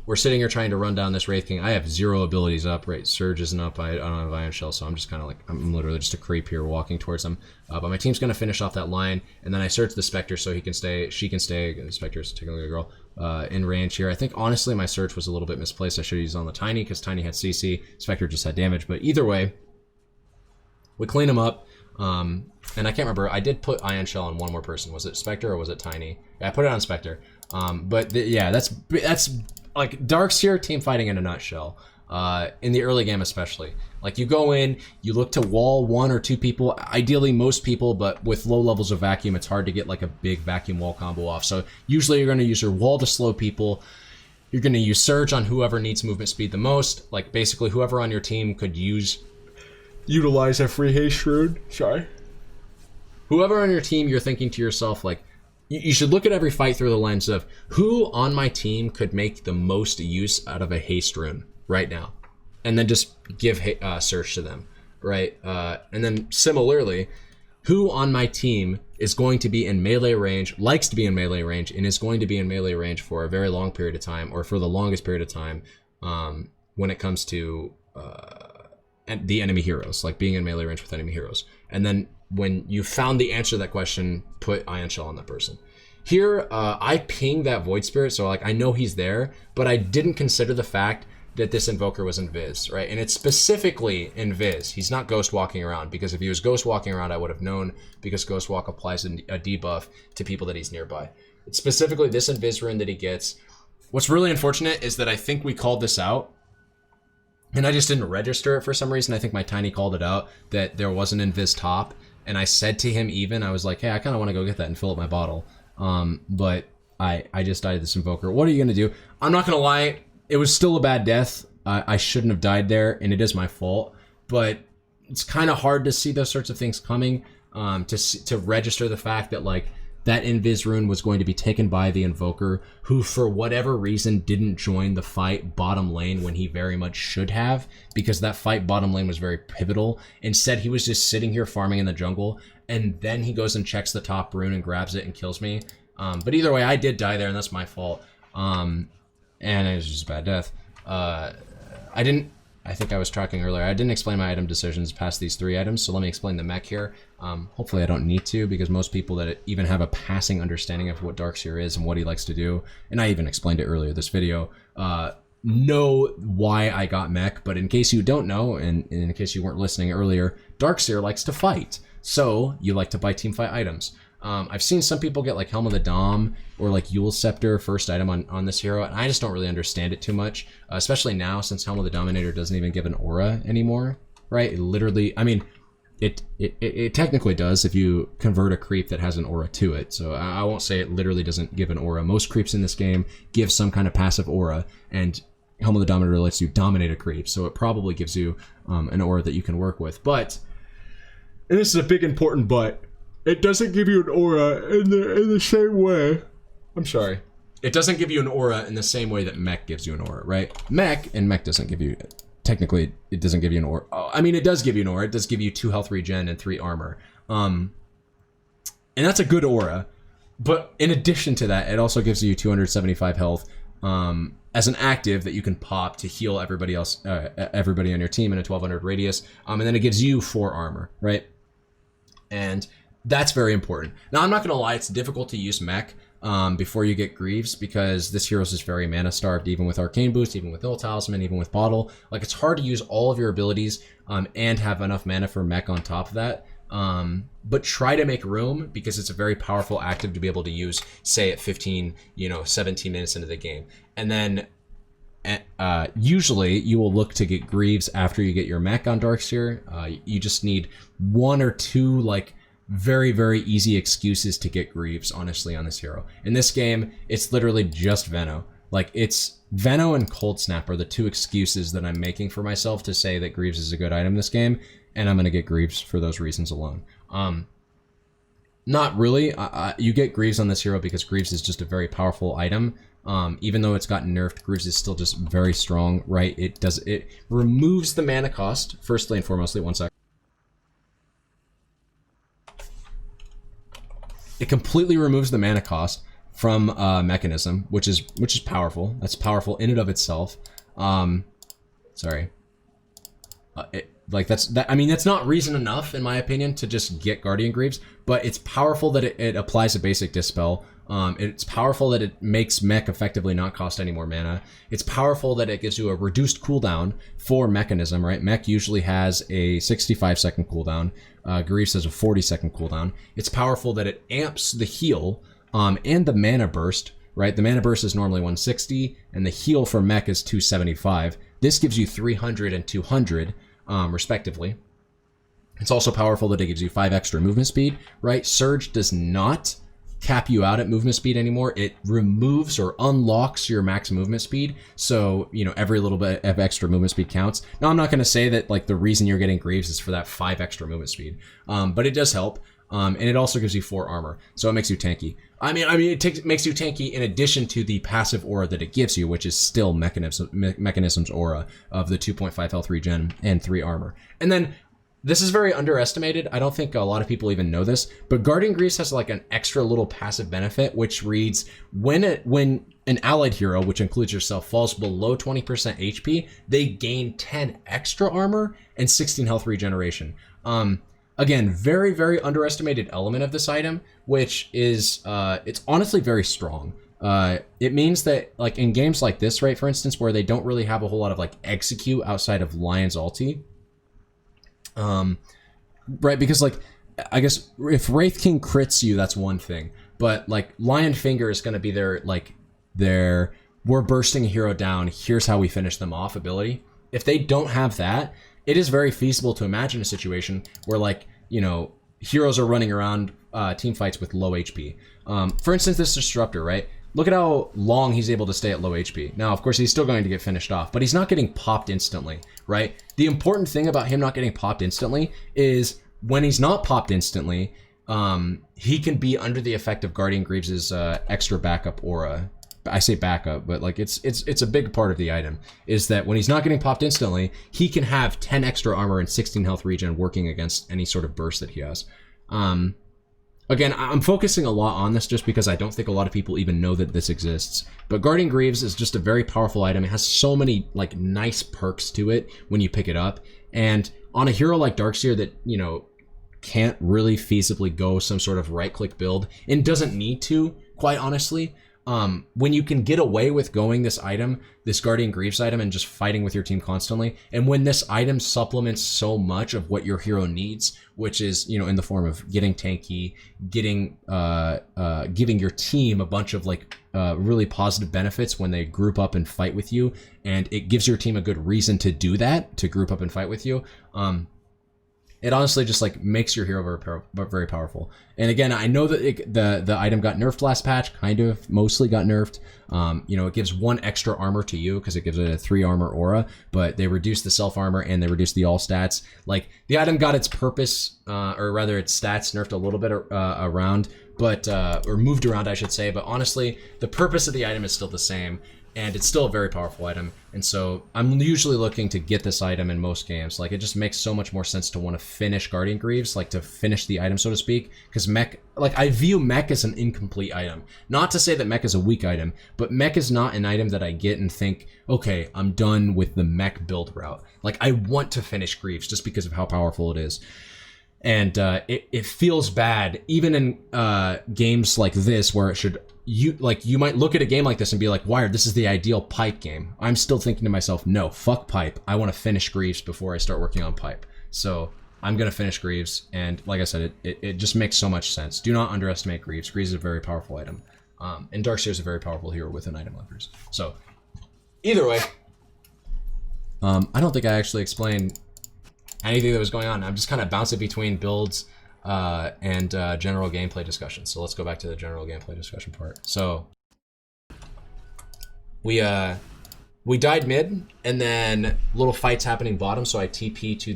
we're sitting here trying to run down this Wraith King. I have 0 abilities up, right? Surge isn't up. I don't have Iron Shell, so I'm just kind of like, I'm literally just a creep here walking towards them. But my team's going to finish off that line, and then I search the Spectre so she can stay, the Spectre's technically a girl, in range here. I think, honestly, my search was a little bit misplaced. I should have used on the Tiny, because Tiny had CC. Spectre just had damage. But either way, we clean them up. And I can't remember. I did put Ion Shell on one more person. Was it Spectre or was it Tiny? Yeah, I put it on Spectre. Yeah, that's like Dark Seer team fighting in a nutshell. In the early game especially. Like, you go in, you look to wall 1 or 2 people, ideally most people, but with low levels of vacuum, it's hard to get like a big vacuum wall combo off. So usually you're going to use your wall to slow people. You're going to use Surge on whoever needs movement speed the most. Like, basically whoever on your team could utilize a free haste rune. Sorry. Whoever on your team, you're thinking to yourself, like, you should look at every fight through the lens of who on my team could make the most use out of a haste rune right now, and then just give Surge to them, right? And then similarly, who on my team is going to be in melee range, likes to be in melee range, and is going to be in melee range for a very long period of time, or for the longest period of time, when it comes to the enemy heroes, like being in melee range with enemy heroes. And then when you found the answer to that question, put Ion Shell on that person. Here, I pinged that Void Spirit, so like I know he's there, but I didn't consider the fact that this Invoker was Invis, right? And it's specifically Invis. He's not Ghost Walking around, because if he was Ghost Walking around, I would have known, because Ghost Walk applies a debuff to people that he's nearby. It's specifically this Invis rune that he gets. What's really unfortunate is that I think we called this out, and I just didn't register it for some reason. I think my Tiny called it out, that there was an Invis top. And I said to him even, I was like, hey, I kind of want to go get that and fill up my bottle. But I just died to this Invoker. What are you going to do? I'm not going to lie. It was still a bad death. I shouldn't have died there, and it is my fault. But it's kind of hard to see those sorts of things coming, to register the fact that, like, that Invis rune was going to be taken by the Invoker, who for whatever reason didn't join the fight bottom lane when he very much should have, because that fight bottom lane was very pivotal. Instead, he was just sitting here farming in the jungle, and then he goes and checks the top rune and grabs it and kills me. But either way, I did die there, and that's my fault. And it was just a bad death. I think I was tracking earlier. I didn't explain my item decisions past these 3 items, so let me explain the mech here. Hopefully I don't need to, because most people that even have a passing understanding of what Darkseer is and what he likes to do, and I even explained it earlier this video, know why I got mech. But in case you don't know, and in case you weren't listening earlier, Darkseer likes to fight. So you like to buy team fight items. I've seen some people get like Helm of the Dom or like Yule Scepter first item on this hero, and I just don't really understand it too much, especially now since Helm of the Dominator doesn't even give an aura anymore, right? It literally, I mean, it technically does if you convert a creep that has an aura to it, so I won't say it literally doesn't give an aura. Most creeps in this game give some kind of passive aura, and Helm of the Dominator lets you dominate a creep, so it probably gives you an aura that you can work with. But, and this is a big important but, it doesn't give you an aura in the same way. I'm sorry. It doesn't give you an aura in the same way that mech gives you an aura, right? Mech doesn't give you, technically, it doesn't give you an aura. I mean, it does give you an aura. It does give you 2 health regen and 3 armor. And that's a good aura. But in addition to that, it also gives you 275 health as an active that you can pop to heal everybody else, everybody on your team in a 1200 radius. And then it gives you 4 armor, right? And that's very important. Now, I'm not going to lie, it's difficult to use mech before you get Greaves, because this hero's just very mana starved, even with Arcane Boost, even with Ill Talisman, even with Bottle. Like, it's hard to use all of your abilities and have enough mana for mech on top of that. But try to make room, because it's a very powerful active to be able to use, say, at 15, 17 minutes into the game. And then usually you will look to get Greaves after you get your mech on Darkseer. You just need 1 or 2, like, very, very easy excuses to get Greaves, honestly, on this hero. In this game, it's literally just Veno. Like, it's Veno and Cold Snap are the 2 excuses that I'm making for myself to say that Greaves is a good item in this game. and I'm going to get Greaves for those reasons alone. Not really. You get Greaves on this hero because Greaves is just a very powerful item. Even though it's gotten nerfed, Greaves is still just very strong, right? It removes the mana cost, firstly and foremostly. One sec. It completely removes the mana cost from Mechanism, which is powerful. That's powerful in and of itself. Sorry. I mean, that's not reason enough, in my opinion, to just get Guardian Greaves, but it's powerful that it applies a basic Dispel. It's powerful that it makes mech effectively not cost any more mana. It's powerful that it gives you a reduced cooldown for Mechanism, right? Mech usually has a 65-second cooldown. Greaves has a 40-second cooldown. It's powerful that it amps the heal and the mana burst, right? The mana burst is normally 160, and the heal for mech is 275. This gives you 300 and 200, respectively. It's also powerful that it gives you 5 extra movement speed, right? Surge does not cap you out at movement speed anymore. It removes or unlocks your max movement speed, so every little bit of extra movement speed counts. Now, I'm not going to say that like the reason you're getting Greaves is for that 5 extra movement speed, but it does help, and it also gives you 4 armor, so it makes you tanky. I mean, it makes you tanky in addition to the passive aura that it gives you, which is still Mechanism's aura of the 2.5 health regen and 3 armor. And then this is very underestimated. I don't think a lot of people even know this, but Guardian Greaves has like an extra little passive benefit, which reads when an allied hero, which includes yourself, falls below 20% HP, they gain 10 extra armor and 16 health regeneration. Again, very, very underestimated element of this item, which is, it's honestly very strong. It means that, like, in games like this, right, for instance, where they don't really have a whole lot of, like, execute outside of Lion's ulti, right, because, like, I guess if Wraith King crits you, that's one thing, but, like, Lion Finger is going to be their, we're bursting a hero down, here's how we finish them off ability. If they don't have that, it is very feasible to imagine a situation where, like, heroes are running around team fights with low HP. For instance, this Disruptor, right? Look at how long he's able to stay at low HP. Now, of course, he's still going to get finished off, but he's not getting popped instantly, right? The important thing about him not getting popped instantly is when he's not popped instantly, he can be under the effect of Guardian Greaves' extra backup aura. I say backup, but like it's a big part of the item, is that when he's not getting popped instantly, he can have 10 extra armor and 16 health regen working against any sort of burst that he has. Again, I'm focusing a lot on this just because I don't think a lot of people even know that this exists. But Guardian Greaves is just a very powerful item. It has so many like nice perks to it when you pick it up. And on a hero like Darkseer that, can't really feasibly go some sort of right-click build and doesn't need to, quite honestly, when you can get away with going this item, this Guardian Greaves item, and just fighting with your team constantly, and when this item supplements so much of what your hero needs, which is, in the form of getting tanky, getting, giving your team a bunch of like, really positive benefits when they group up and fight with you, and it gives your team a good reason to do that, to group up and fight with you. It honestly just like makes your hero very powerful. And again, I know that the item got nerfed last patch, kind of mostly got nerfed. It gives 1 extra armor to you because it gives it a 3 armor aura, but they reduced the self armor and they reduced the all stats. Like the item got its purpose, or rather its stats nerfed a little bit around, but or moved around, I should say. But honestly, the purpose of the item is still the same. And it's still a very powerful item, and so I'm usually looking to get this item in most games. Like, it just makes so much more sense to want to finish Guardian Greaves, like to finish the item, so to speak, because mech, like, I view mech as an incomplete item. Not to say that mech is a weak item, but mech is not an item that I get and think, okay, I'm done with the mech build route. Like, I want to finish Greaves just because of how powerful it is. And it feels bad, even in games like this, where it should... You might look at a game like this and be like, Wired, this is the ideal pipe game. I'm still thinking to myself, no, fuck pipe. I want to finish Greaves before I start working on pipe. So I'm going to finish Greaves. And like I said, it just makes so much sense. Do not underestimate Greaves. Greaves is a very powerful item. And Darkseer is a very powerful hero with an item levers. So either way, I don't think I actually explained anything that was going on. I'm just kind of bouncing between builds and general gameplay discussion. So let's go back to the general gameplay discussion part. So we we died mid, and then little fights happening bottom. So I TP to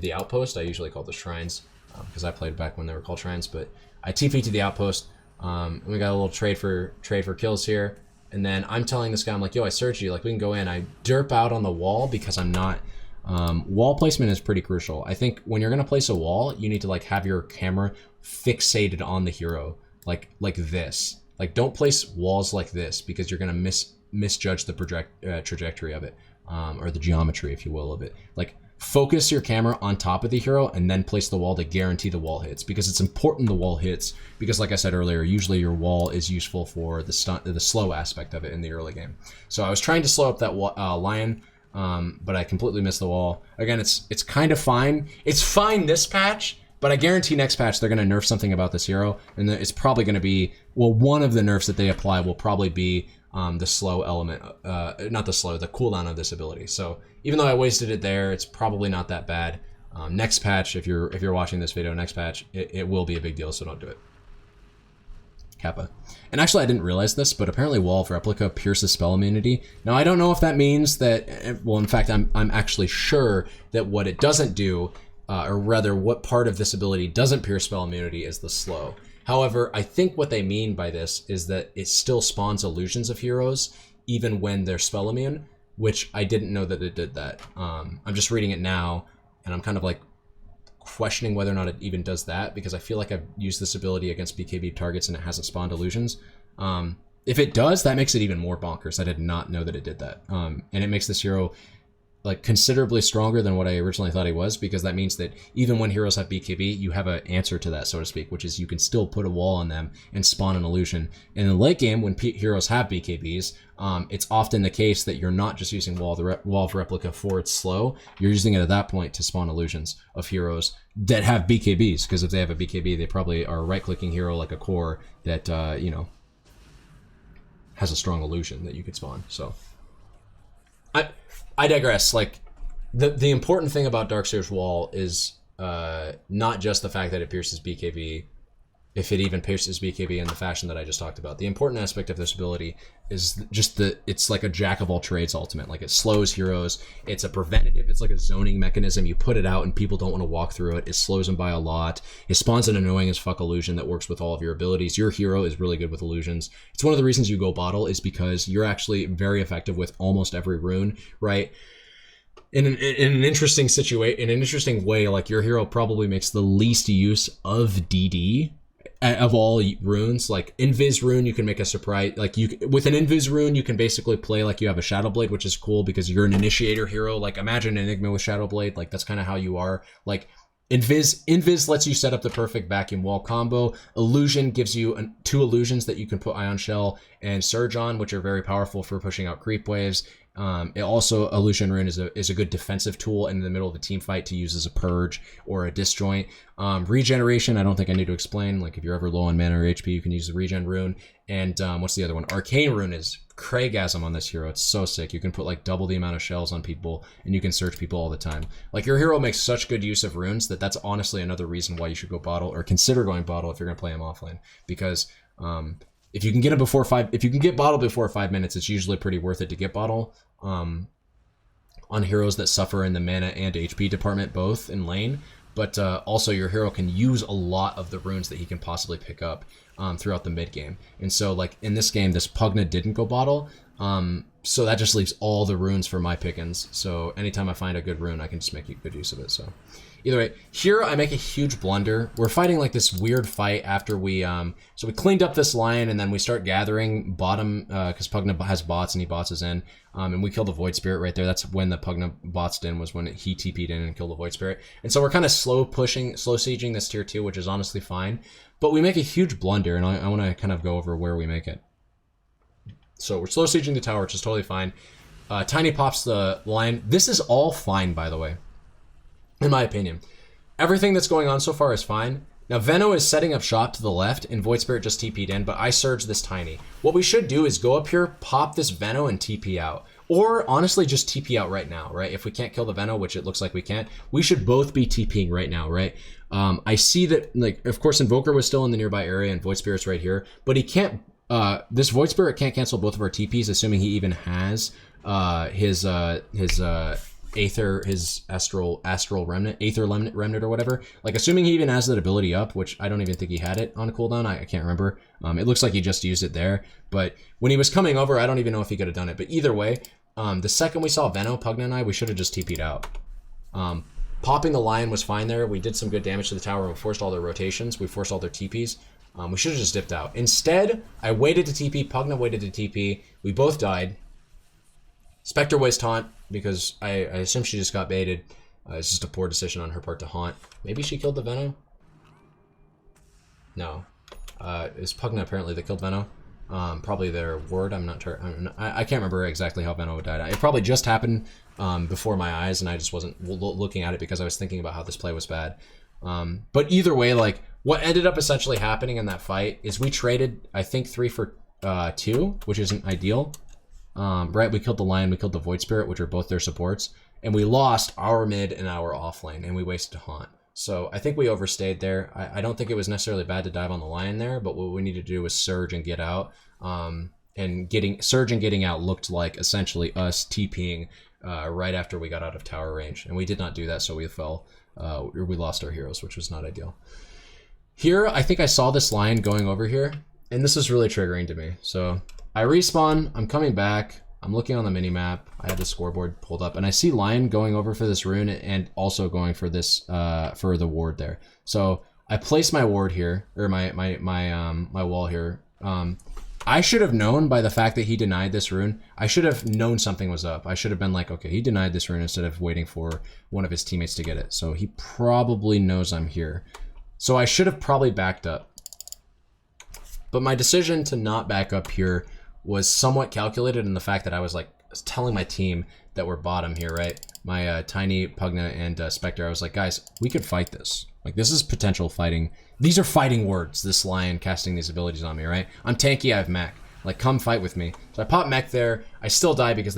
the outpost. I usually call the shrines because I played back when they were called shrines. But I TP to the outpost. And we got a little trade for kills here. And then I'm telling this guy, I'm like, yo, I searched you. Like, we can go in. I derp out on the wall because I'm not. Wall placement is pretty crucial. I think when you're gonna place a wall, you need to like have your camera fixated on the hero, like this. Like, don't place walls like this because you're gonna misjudge the trajectory of it, or the geometry, if you will, of it. Like, focus your camera on top of the hero and then place the wall to guarantee the wall hits, because it's important the wall hits, because like I said earlier, usually your wall is useful for the slow aspect of it in the early game. So I was trying to slow up that lion, but I completely missed the wall. Again, it's kind of fine. It's fine this patch, but I guarantee next patch they're going to nerf something about this hero, and it's probably going to be, well, one of the nerfs that they apply will probably be the slow element, not the slow, the cooldown of this ability. So even though I wasted it there, it's probably not that bad. Next patch, if you're watching this video, next patch, it will be a big deal, so don't do it. Kappa. And actually, I didn't realize this, but apparently Wall of Replica pierces spell immunity. Now, I don't know if that means that, well, in fact, I'm actually sure that what it doesn't do, or rather what part of this ability doesn't pierce spell immunity, is the slow. However, I think what they mean by this is that it still spawns illusions of heroes even when they're spell immune, which I didn't know that it did that. I'm just reading it now, and I'm kind of like questioning whether or not it even does that, because I feel like I've used this ability against BKB targets and it hasn't spawned illusions. If it does, that makes it even more bonkers. I did not know that it did that. And it makes this hero like considerably stronger than what I originally thought he was, because that means that even when heroes have BKB, you have an answer to that, so to speak, which is you can still put a wall on them and spawn an illusion. In the late game, when heroes have BKBs, it's often the case that you're not just using Wall of Replica for its slow, you're using it at that point to spawn illusions of heroes that have BKBs, because if they have a BKB, they probably are a right-clicking hero like a core that, you know, has a strong illusion that you could spawn, so. I digress. Like, the important thing about Darkseer's Wall is not just the fact that it pierces BKB, if it even pierces BKB in the fashion that I just talked about. The important aspect of this ability is just it's like a jack of all trades ultimate. Like, it slows heroes. It's a preventative. It's like a zoning mechanism. You put it out and people don't want to walk through it. It slows them by a lot. It spawns an annoying as fuck illusion that works with all of your abilities. Your hero is really good with illusions. It's one of the reasons you go bottle, is because you're actually very effective with almost every rune, right? In an interesting situation, in an interesting way, like, your hero probably makes the least use of DD of all runes. Like, Invis rune, you can make a surprise, like, with an Invis rune, you can basically play like you have a Shadow Blade, which is cool because you're an initiator hero. Like, imagine Enigma with Shadow Blade, like, that's kind of how you are. Like, Invis lets you set up the perfect vacuum wall combo. Illusion gives you 2 illusions that you can put Ion Shell and Surge on, which are very powerful for pushing out creep waves. It also, Illusion Rune is a good defensive tool in the middle of a team fight to use as a purge or a disjoint. Regeneration, I don't think I need to explain. Like, if you're ever low on mana or HP, you can use the Regen Rune. And what's the other one? Arcane Rune is Craigasm on this hero. It's so sick. You can put like double the amount of shells on people, and you can search people all the time. Like, your hero makes such good use of runes that's honestly another reason why you should go bottle, or consider going bottle if you're gonna play him offlane. Because if you can get him before if you can get bottle before 5 minutes, it's usually pretty worth it to get bottle. On heroes that suffer in the mana and HP department, both in lane. But also, your hero can use a lot of the runes that he can possibly pick up throughout the mid game. And so, like, in this game, this Pugna didn't go bottle, so that just leaves all the runes for my pickings. So anytime I find a good rune, I can just make good use of it. So either way, here I make a huge blunder. We're fighting like this weird fight after we so we cleaned up this lion, and then we start gathering bottom because Pugna has bots and he bots us in, and we kill the Void Spirit right there. That's when the Pugna botsed in, was when he TP'd in and killed the Void Spirit. And so we're kind of slow sieging this tier 2, which is honestly fine. But we make a huge blunder, and I want to kind of go over where we make it. So we're slow sieging the tower, which is totally fine. Tiny pops the lion. This is all fine, by the way, in my opinion. Everything that's going on so far is fine. Now, Veno is setting up shop to the left, and Void Spirit just TP'd in, but I surged this Tiny. What we should do is go up here, pop this Veno, and TP out. Or, honestly, just TP out right now, right? If we can't kill the Veno, which it looks like we can't, we should both be TPing right now, right? I see that, like, of course, Invoker was still in the nearby area, and Void Spirit's right here, but he can't, this Void Spirit can't cancel both of our TPs, assuming he even has his Aether, his astral remnant, Aether remnant or whatever. Like, assuming he even has that ability up, which I don't even think he had it on a cooldown. I can't remember. It looks like he just used it there. But when he was coming over, I don't even know if he could have done it. But either way, the second we saw Venno, Pugna and I, we should have just TP'd out. Popping the Lion was fine there. We did some good damage to the tower. We forced all their rotations. We forced all their TPs. We should have just dipped out. Instead, I waited to TP. Pugna waited to TP. We both died. Spectre wastes taunt because I assume she just got baited. It's just a poor decision on her part to haunt. Maybe she killed the Venno? No. It's Pugna apparently that killed Venno. Probably their ward. I'm not sure. I can't remember exactly how Venno died. It probably just happened before my eyes, and I just wasn't looking at it because I was thinking about how this play was bad. But either way, like, what ended up essentially happening in that fight is we traded, I think, 3 for 2, which isn't ideal. Right, we killed the Lion, we killed the Void Spirit, which are both their supports, and we lost our mid and our offlane, and we wasted a haunt. So I think we overstayed there. I don't think it was necessarily bad to dive on the Lion there, but what we needed to do was surge and get out. And surge and getting out looked like essentially us TPing right after we got out of tower range, and we did not do that, so we fell. We lost our heroes, which was not ideal. Here, I think I saw this Lion going over here, and this is really triggering to me. So I respawn, I'm coming back, I'm looking on the minimap, I have the scoreboard pulled up, and I see Lion going over for this rune and also going for this, for the ward there. So I place my ward here, or my wall here. I should have known by the fact that he denied this rune, I should have known something was up. I should have been like, okay, he denied this rune instead of waiting for one of his teammates to get it. So he probably knows I'm here. So I should have probably backed up. But my decision to not back up here was somewhat calculated in the fact that I was like telling my team that we're bottom here, right? My Tiny, Pugna, and Spectre, I was like, guys, we could fight this. Like, this is potential fighting. These are fighting words, this Lion casting these abilities on me, right? I'm tanky, I have mech. Like, come fight with me. So I pop mech there. I still die because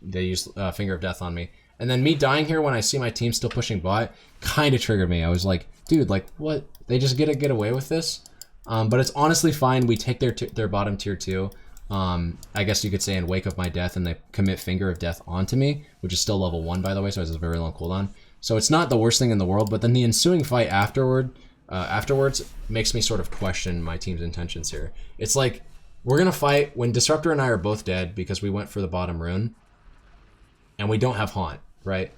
they use Finger of Death on me. And then me dying here when I see my team still pushing bot kind of triggered me. I was like, dude, like, what? They just get away with this? But it's honestly fine. We take their bottom tier 2. I guess you could say in wake of my death, and they commit Finger of Death onto me, which is still level 1, by the way, so it has a very long cooldown. So it's not the worst thing in the world, but then the ensuing fight afterwards makes me sort of question my team's intentions here. It's like, we're gonna fight when Disruptor and I are both dead because we went for the bottom rune, and we don't have haunt, right?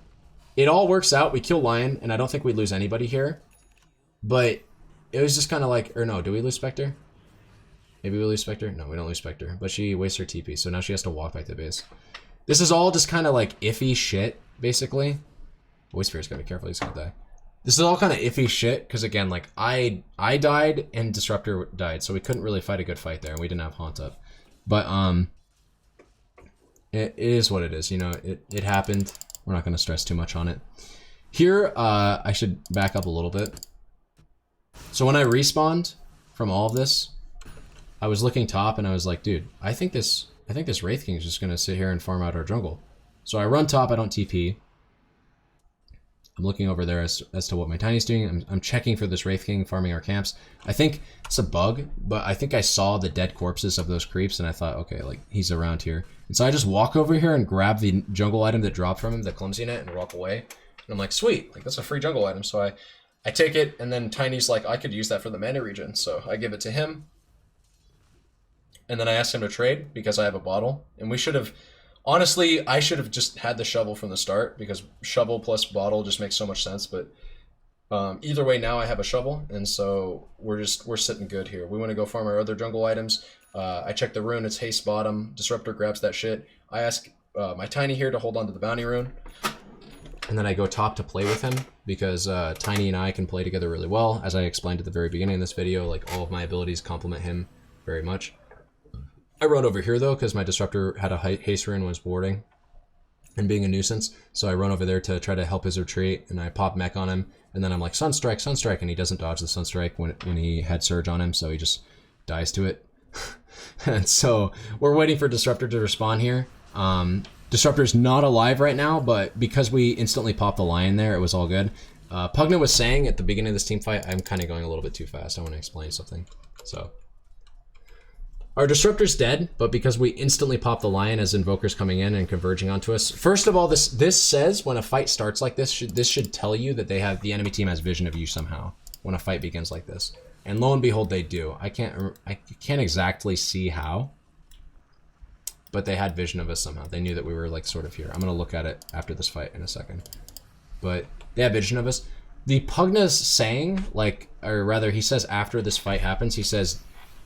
It all works out, we kill Lion, and I don't think we lose anybody here, but it was just kind of like, or no, do we lose Spectre? Maybe we lose Spectre? No, we don't lose Spectre, but she wastes her TP, so now she has to walk back to base. This is all just kind of like iffy shit, basically. Void Spirit's gotta be careful, he's gonna die. This is all kind of iffy shit, because again, like, I died and Disruptor died, so we couldn't really fight a good fight there, and we didn't have haunt up. But, it is what it is, you know, it happened. We're not gonna stress too much on it. Here, I should back up a little bit. So when I respawned from all of this, I was looking top and I was like, dude, I think this Wraith King is just gonna sit here and farm out our jungle. So I run top, I don't TP. I'm looking over there as to what my Tiny's doing. I'm checking for this Wraith King farming our camps. I think it's a bug, but I think I saw the dead corpses of those creeps and I thought, okay, like, he's around here. And so I just walk over here and grab the jungle item that dropped from him, the Clumsy Net, and walk away. And I'm like, sweet, like, that's a free jungle item. So I take it, and then Tiny's like, I could use that for the mana regen. So I give it to him. And then I asked him to trade because I have a bottle. And we should have, honestly, I should have just had the shovel from the start because shovel plus bottle just makes so much sense. But either way, now I have a shovel. And so we're sitting good here. We want to go farm our other jungle items. I check the rune, it's haste bottom. Disruptor grabs that shit. I ask my Tiny here to hold on to the bounty rune. And then I go top to play with him because Tiny and I can play together really well. As I explained at the very beginning of this video, like, all of my abilities complement him very much. I run over here though because my Disruptor had a haste rune and was warding and being a nuisance. So I run over there to try to help his retreat, and I pop mech on him, and then I'm like, Sunstrike, Sunstrike, and he doesn't dodge the Sunstrike when he had Surge on him, so he just dies to it. And so we're waiting for Disruptor to respawn here. Disruptor's not alive right now, but because we instantly popped the Lion there, it was all good. Pugna was saying at the beginning of this team fight, I'm kind of going a little bit too fast. I want to explain something. So Our Disruptor's dead, but because we instantly pop the Lion as Invoker's coming in and converging onto us. First of all, this says when a fight starts like this should tell you that the enemy team has vision of you somehow when a fight begins like this. And lo and behold, they do. I can't exactly see how, but they had vision of us somehow. They knew that we were like sort of here. I'm gonna look at it after this fight in a second, but they had vision of us. The Pugna's saying, like, or rather, he says after this fight happens, he says,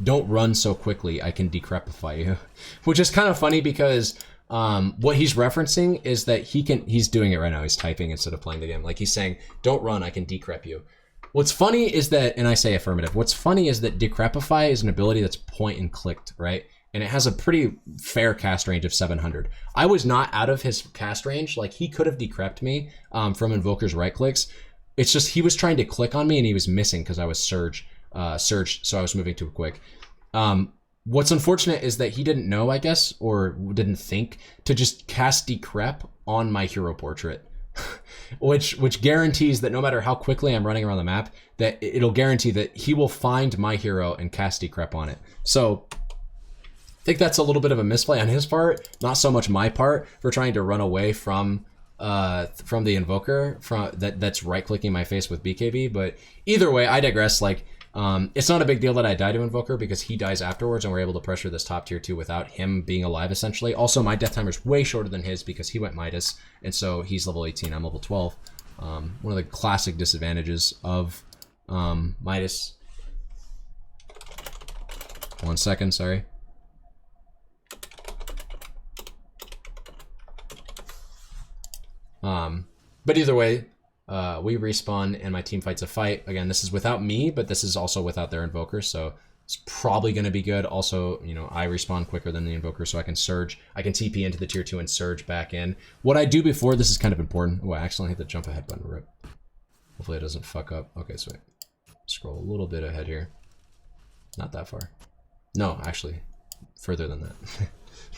"Don't run so quickly, I can decrepify you," which is kind of funny because what he's referencing is that he's doing it right now. He's typing instead of playing the game. Like he's saying, "Don't run, I can decrep you." What's funny is that, and I say affirmative, what's funny is that decrepify is an ability that's point and clicked, right? And it has a pretty fair cast range of 700. I was not out of his cast range. Like he could have decrept me from Invoker's right clicks. It's just he was trying to click on me and he was missing because I was surged, so I was moving too quick. What's unfortunate is that he didn't know, I guess, or didn't think to just cast decrep on my hero portrait, which guarantees that no matter how quickly I'm running around the map, that it'll guarantee that he will find my hero and cast decrep on it. So I think that's a little bit of a misplay on his part, not so much my part for trying to run away from the Invoker that's right clicking my face with BKB. But either way, I digress. Like, it's not a big deal that I die to Invoker because he dies afterwards and we're able to pressure this top tier 2 without him being alive, essentially. Also, my death timer is way shorter than his because he went Midas, and so he's level 18, I'm level 12. One of the classic disadvantages of Midas. 1 second, sorry. But either way, we respawn and my team fights a fight. Again, this is without me, but this is also without their Invoker, so it's probably going to be good. Also, you know, I respawn quicker than the Invoker, so I can surge. I can TP into the tier 2 and surge back in. What I do before this is kind of important. Oh, I accidentally hit the jump ahead button. Rip. Hopefully it doesn't fuck up. Okay, sweet. Scroll a little bit ahead here. Not that far. No, actually, further than that.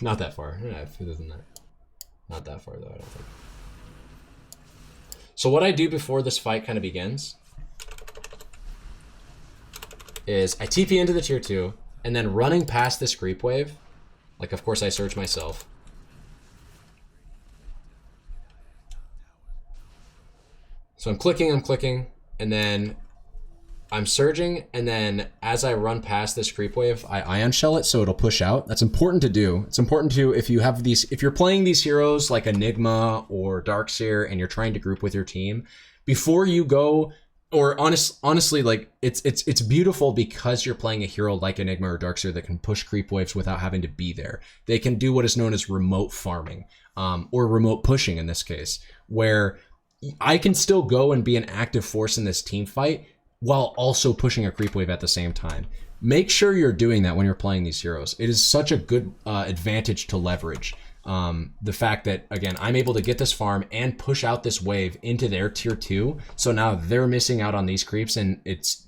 Not that far. Yeah, further than that. Not that far, though, I don't think. So what I do before this fight kind of begins is I TP into the tier 2, and then running past this creep wave, like of course I surge myself. So I'm clicking, and then I'm surging, and then as I run past this creep wave, I ion shell it so it'll push out. That's important to do. It's important to, if you're playing these heroes like Enigma or Darkseer and you're trying to group with your team, before you go, or honestly, like it's beautiful because you're playing a hero like Enigma or Darkseer that can push creep waves without having to be there. They can do what is known as remote farming, or remote pushing in this case, where I can still go and be an active force in this team fight while also pushing a creep wave at the same time. Make sure you're doing that when you're playing these heroes. It is such a good advantage to leverage. The fact that, again, I'm able to get this farm and push out this wave into their tier 2. So now they're missing out on these creeps, and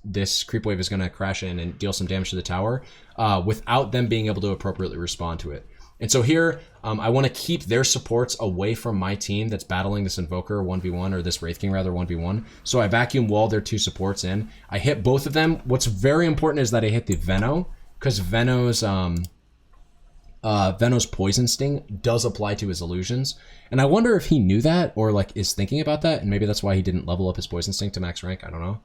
this creep wave is going to crash in and deal some damage to the tower without them being able to appropriately respond to it. And so here, I want to keep their supports away from my team that's battling this Invoker 1v1, or this Wraith King rather 1v1. So I vacuum wall their 2 supports in. I hit both of them. What's very important is that I hit the Veno, because Veno's Poison Sting does apply to his illusions. And I wonder if he knew that, or like is thinking about that, and maybe that's why he didn't level up his Poison Sting to max rank. I don't know.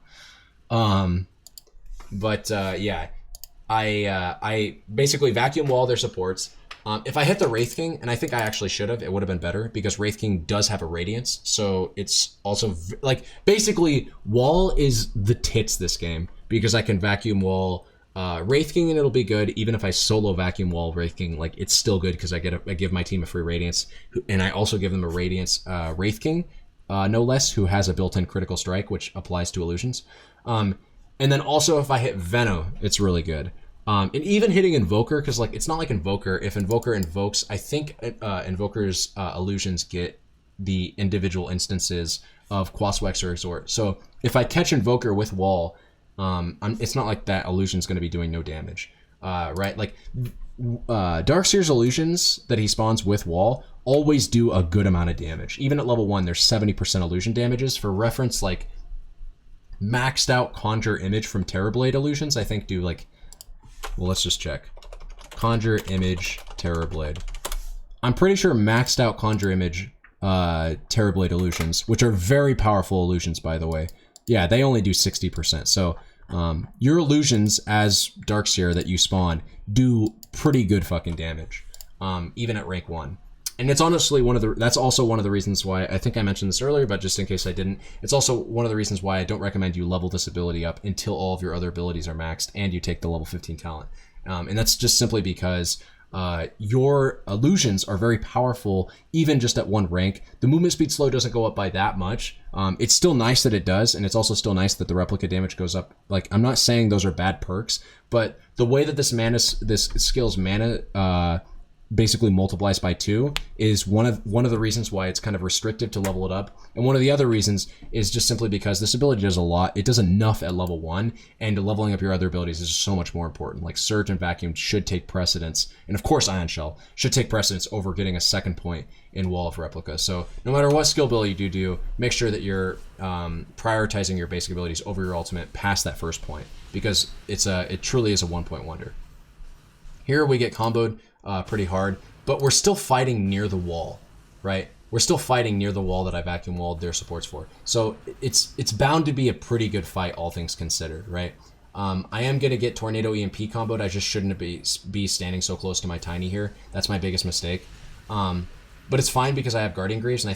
Yeah, I basically vacuum wall their supports. If I hit the Wraith King, and I think I actually should have, it would have been better because Wraith King does have a Radiance. So it's also like basically wall is the tits this game because I can vacuum wall Wraith King and it'll be good. Even if I solo vacuum wall Wraith King, like it's still good because I give my team a free Radiance, and I also give them a Radiance Wraith King, no less, who has a built-in critical strike which applies to illusions. And then also if I hit Veno, it's really good. And even hitting Invoker, because like it's not like Invoker. If Invoker invokes, I think Invoker's illusions get the individual instances of Quaswex or Exhort. So if I catch Invoker with wall, it's not like that illusion's going to be doing no damage, right? Like Darkseer's illusions that he spawns with wall always do a good amount of damage. Even at level 1, there's 70% illusion damages. For reference, like maxed out Conjure Image from Terrorblade illusions, I think do like, well, let's just check. Conjure Image Terrorblade. I'm pretty sure maxed out Conjure Image Terrorblade illusions, which are very powerful illusions, by the way. Yeah, they only do 60%. So your illusions as Darkseer that you spawn do pretty good fucking damage, even at rank 1. And it's honestly that's also one of the reasons why, I think I mentioned this earlier, but just in case I didn't, it's also one of the reasons why I don't recommend you level this ability up until all of your other abilities are maxed and you take the level 15 talent. And that's just simply because your illusions are very powerful even just at 1 rank. The movement speed slow doesn't go up by that much. It's still nice that it does, and it's also still nice that the replica damage goes up. Like, I'm not saying those are bad perks, but the way that this skill's mana basically multiplies by 2 is one of the reasons why it's kind of restrictive to level it up. And one of the other reasons is just simply because this ability does a lot. It does enough at level 1, and leveling up your other abilities is just so much more important. Like Surge and Vacuum should take precedence, and of course Ion Shell should take precedence over getting a second point in Wall of Replica. So no matter what skill ability you do, make sure that you're prioritizing your basic abilities over your ultimate past that first point, because it truly is a 1-point wonder. Here we get comboed pretty hard, but we're still fighting near the wall, right? We're still fighting near the wall that I vacuum walled their supports for. So it's bound to be a pretty good fight, all things considered, right? I am going to get Tornado EMP comboed. I just shouldn't be standing so close to my Tiny here. That's my biggest mistake. But it's fine because I have Guardian Greaves, and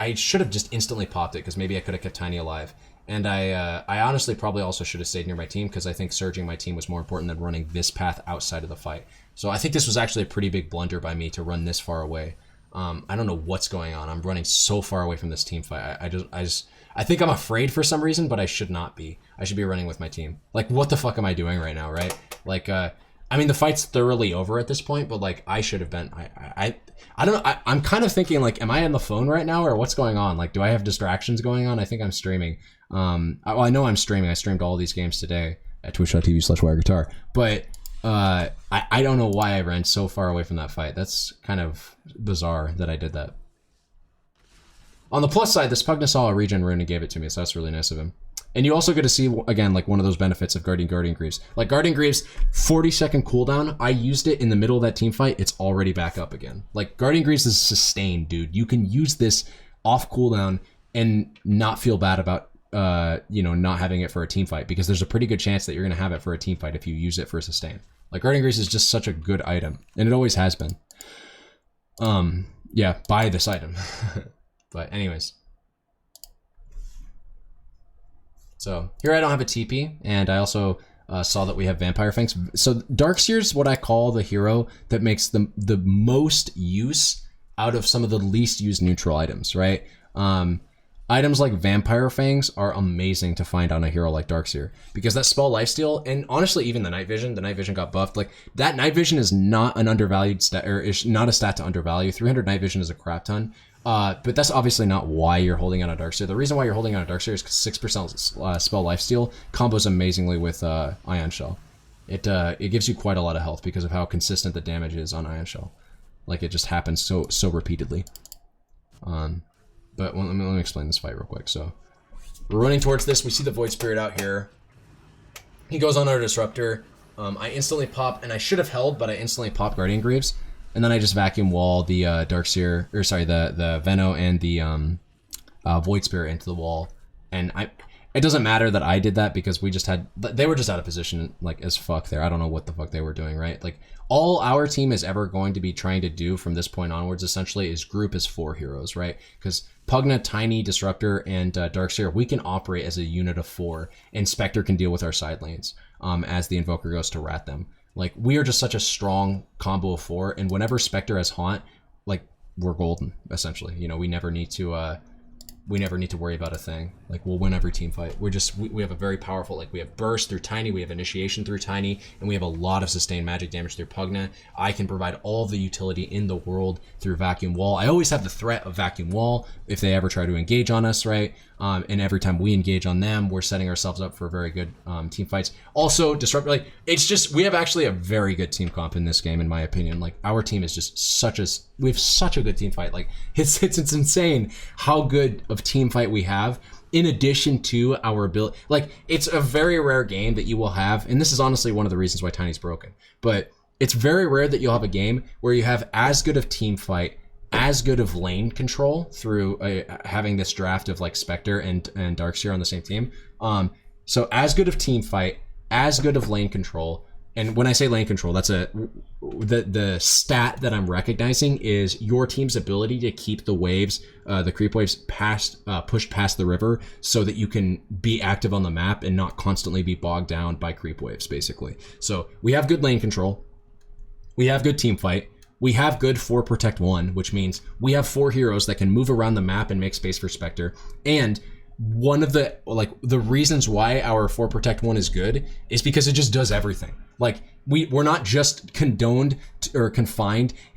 I should have just instantly popped it because maybe I could have kept Tiny alive. And I honestly probably also should have stayed near my team because I think surging my team was more important than running this path outside of the fight. So I think this was actually a pretty big blunder by me to run this far away. I don't know what's going on. I'm running so far away from this team fight. I think I'm afraid for some reason, but I should not be. I should be running with my team. Like, what the fuck am I doing right now, right? Like, I mean, the fight's thoroughly over at this point, but like, I should have been. I don't know. I'm kind of thinking like, am I on the phone right now, or what's going on? Like, do I have distractions going on? I think I'm streaming. Well, I know I'm streaming. I streamed all these games today at twitch.tv/wireguitar, but I don't know why I ran so far away from that fight. That's kind of bizarre that I did that. On the plus side, this Pugna saw a regen rune and gave it to me, so that's really nice of him. And you also get to see, again, like one of those benefits of Guardian Greaves. Like Guardian Greaves, 40-second cooldown, I used it in the middle of that team fight, it's already back up again. Like Guardian Greaves is sustained, dude. You can use this off cooldown and not feel bad about not having it for a team fight, because there's a pretty good chance that you're going to have it for a team fight if you use it for a sustain. Like Guardian Greaves is just such a good item, and it always has been. Yeah, buy this item. But anyways. So here I don't have a TP, and I also saw that we have Vampire Fangs. So Darkseer's what I call the hero that makes the most use out of some of the least used neutral items, right? Items like Vampire Fangs are amazing to find on a hero like Darkseer, because that spell lifesteal, and honestly even the Night Vision got buffed. Like that Night Vision is not an undervalued stat, or is not a stat to undervalue. 300 Night Vision is a crap ton. But that's obviously not why you're holding on a Darkseer. The reason why you're holding on a Darkseer is because 6% spell lifesteal combos amazingly with Ion Shell. It gives you quite a lot of health because of how consistent the damage is on Ion Shell. Like it just happens so repeatedly. But let me explain this fight real quick. So we're running towards this. We see the Void Spirit out here. He goes on our Disruptor. I instantly pop, and I should have held, but I instantly pop Guardian Greaves. And then I just vacuum wall the Darkseer, or sorry, the Veno and the Void Spirit into the wall. And it doesn't matter that I did that because they were just out of position like as fuck there. I don't know what the fuck they were doing, right? Like all our team is ever going to be trying to do from this point onwards essentially is group as 4 heroes, right? Because Pugna, Tiny, Disruptor, and Darkseer, we can operate as a unit of 4, and Spectre can deal with our side lanes as the Invoker goes to rat them. Like, we are just such a strong combo of 4, and whenever Spectre has Haunt, like, we're golden, essentially. You know, we never need to worry about a thing. Like, we'll win every team fight. We have a very powerful, like, we have Burst through Tiny, we have Initiation through Tiny, and we have a lot of sustained magic damage through Pugna. I can provide all the utility in the world through Vacuum Wall. I always have the threat of Vacuum Wall if they ever try to engage on us, right? And every time we engage on them, we're setting ourselves up for very good team fights. Also, Disrupt, like, it's just, we have actually a very good team comp in this game, in my opinion. Like, our team is just we have such a good team fight. Like, it's insane how good of team fight we have, in addition to our ability. Like, it's a very rare game that you will have, and this is honestly one of the reasons why Tiny's broken, but it's very rare that you'll have a game where you have as good of team fight, as good of lane control through having this draft of like Spectre and Darkseer on the same team. So as good of team fight, as good of lane control. And when I say lane control, that's the stat that I'm recognizing is your team's ability to keep the waves, the creep waves pushed past the river so that you can be active on the map and not constantly be bogged down by creep waves, basically. So we have good lane control. We have good team fight. We have good 4 protect 1, which means we have 4 heroes that can move around the map and make space for Spectre. And one of the reasons why our 4 protect 1 is good is because it just does everything. Like we're not just confined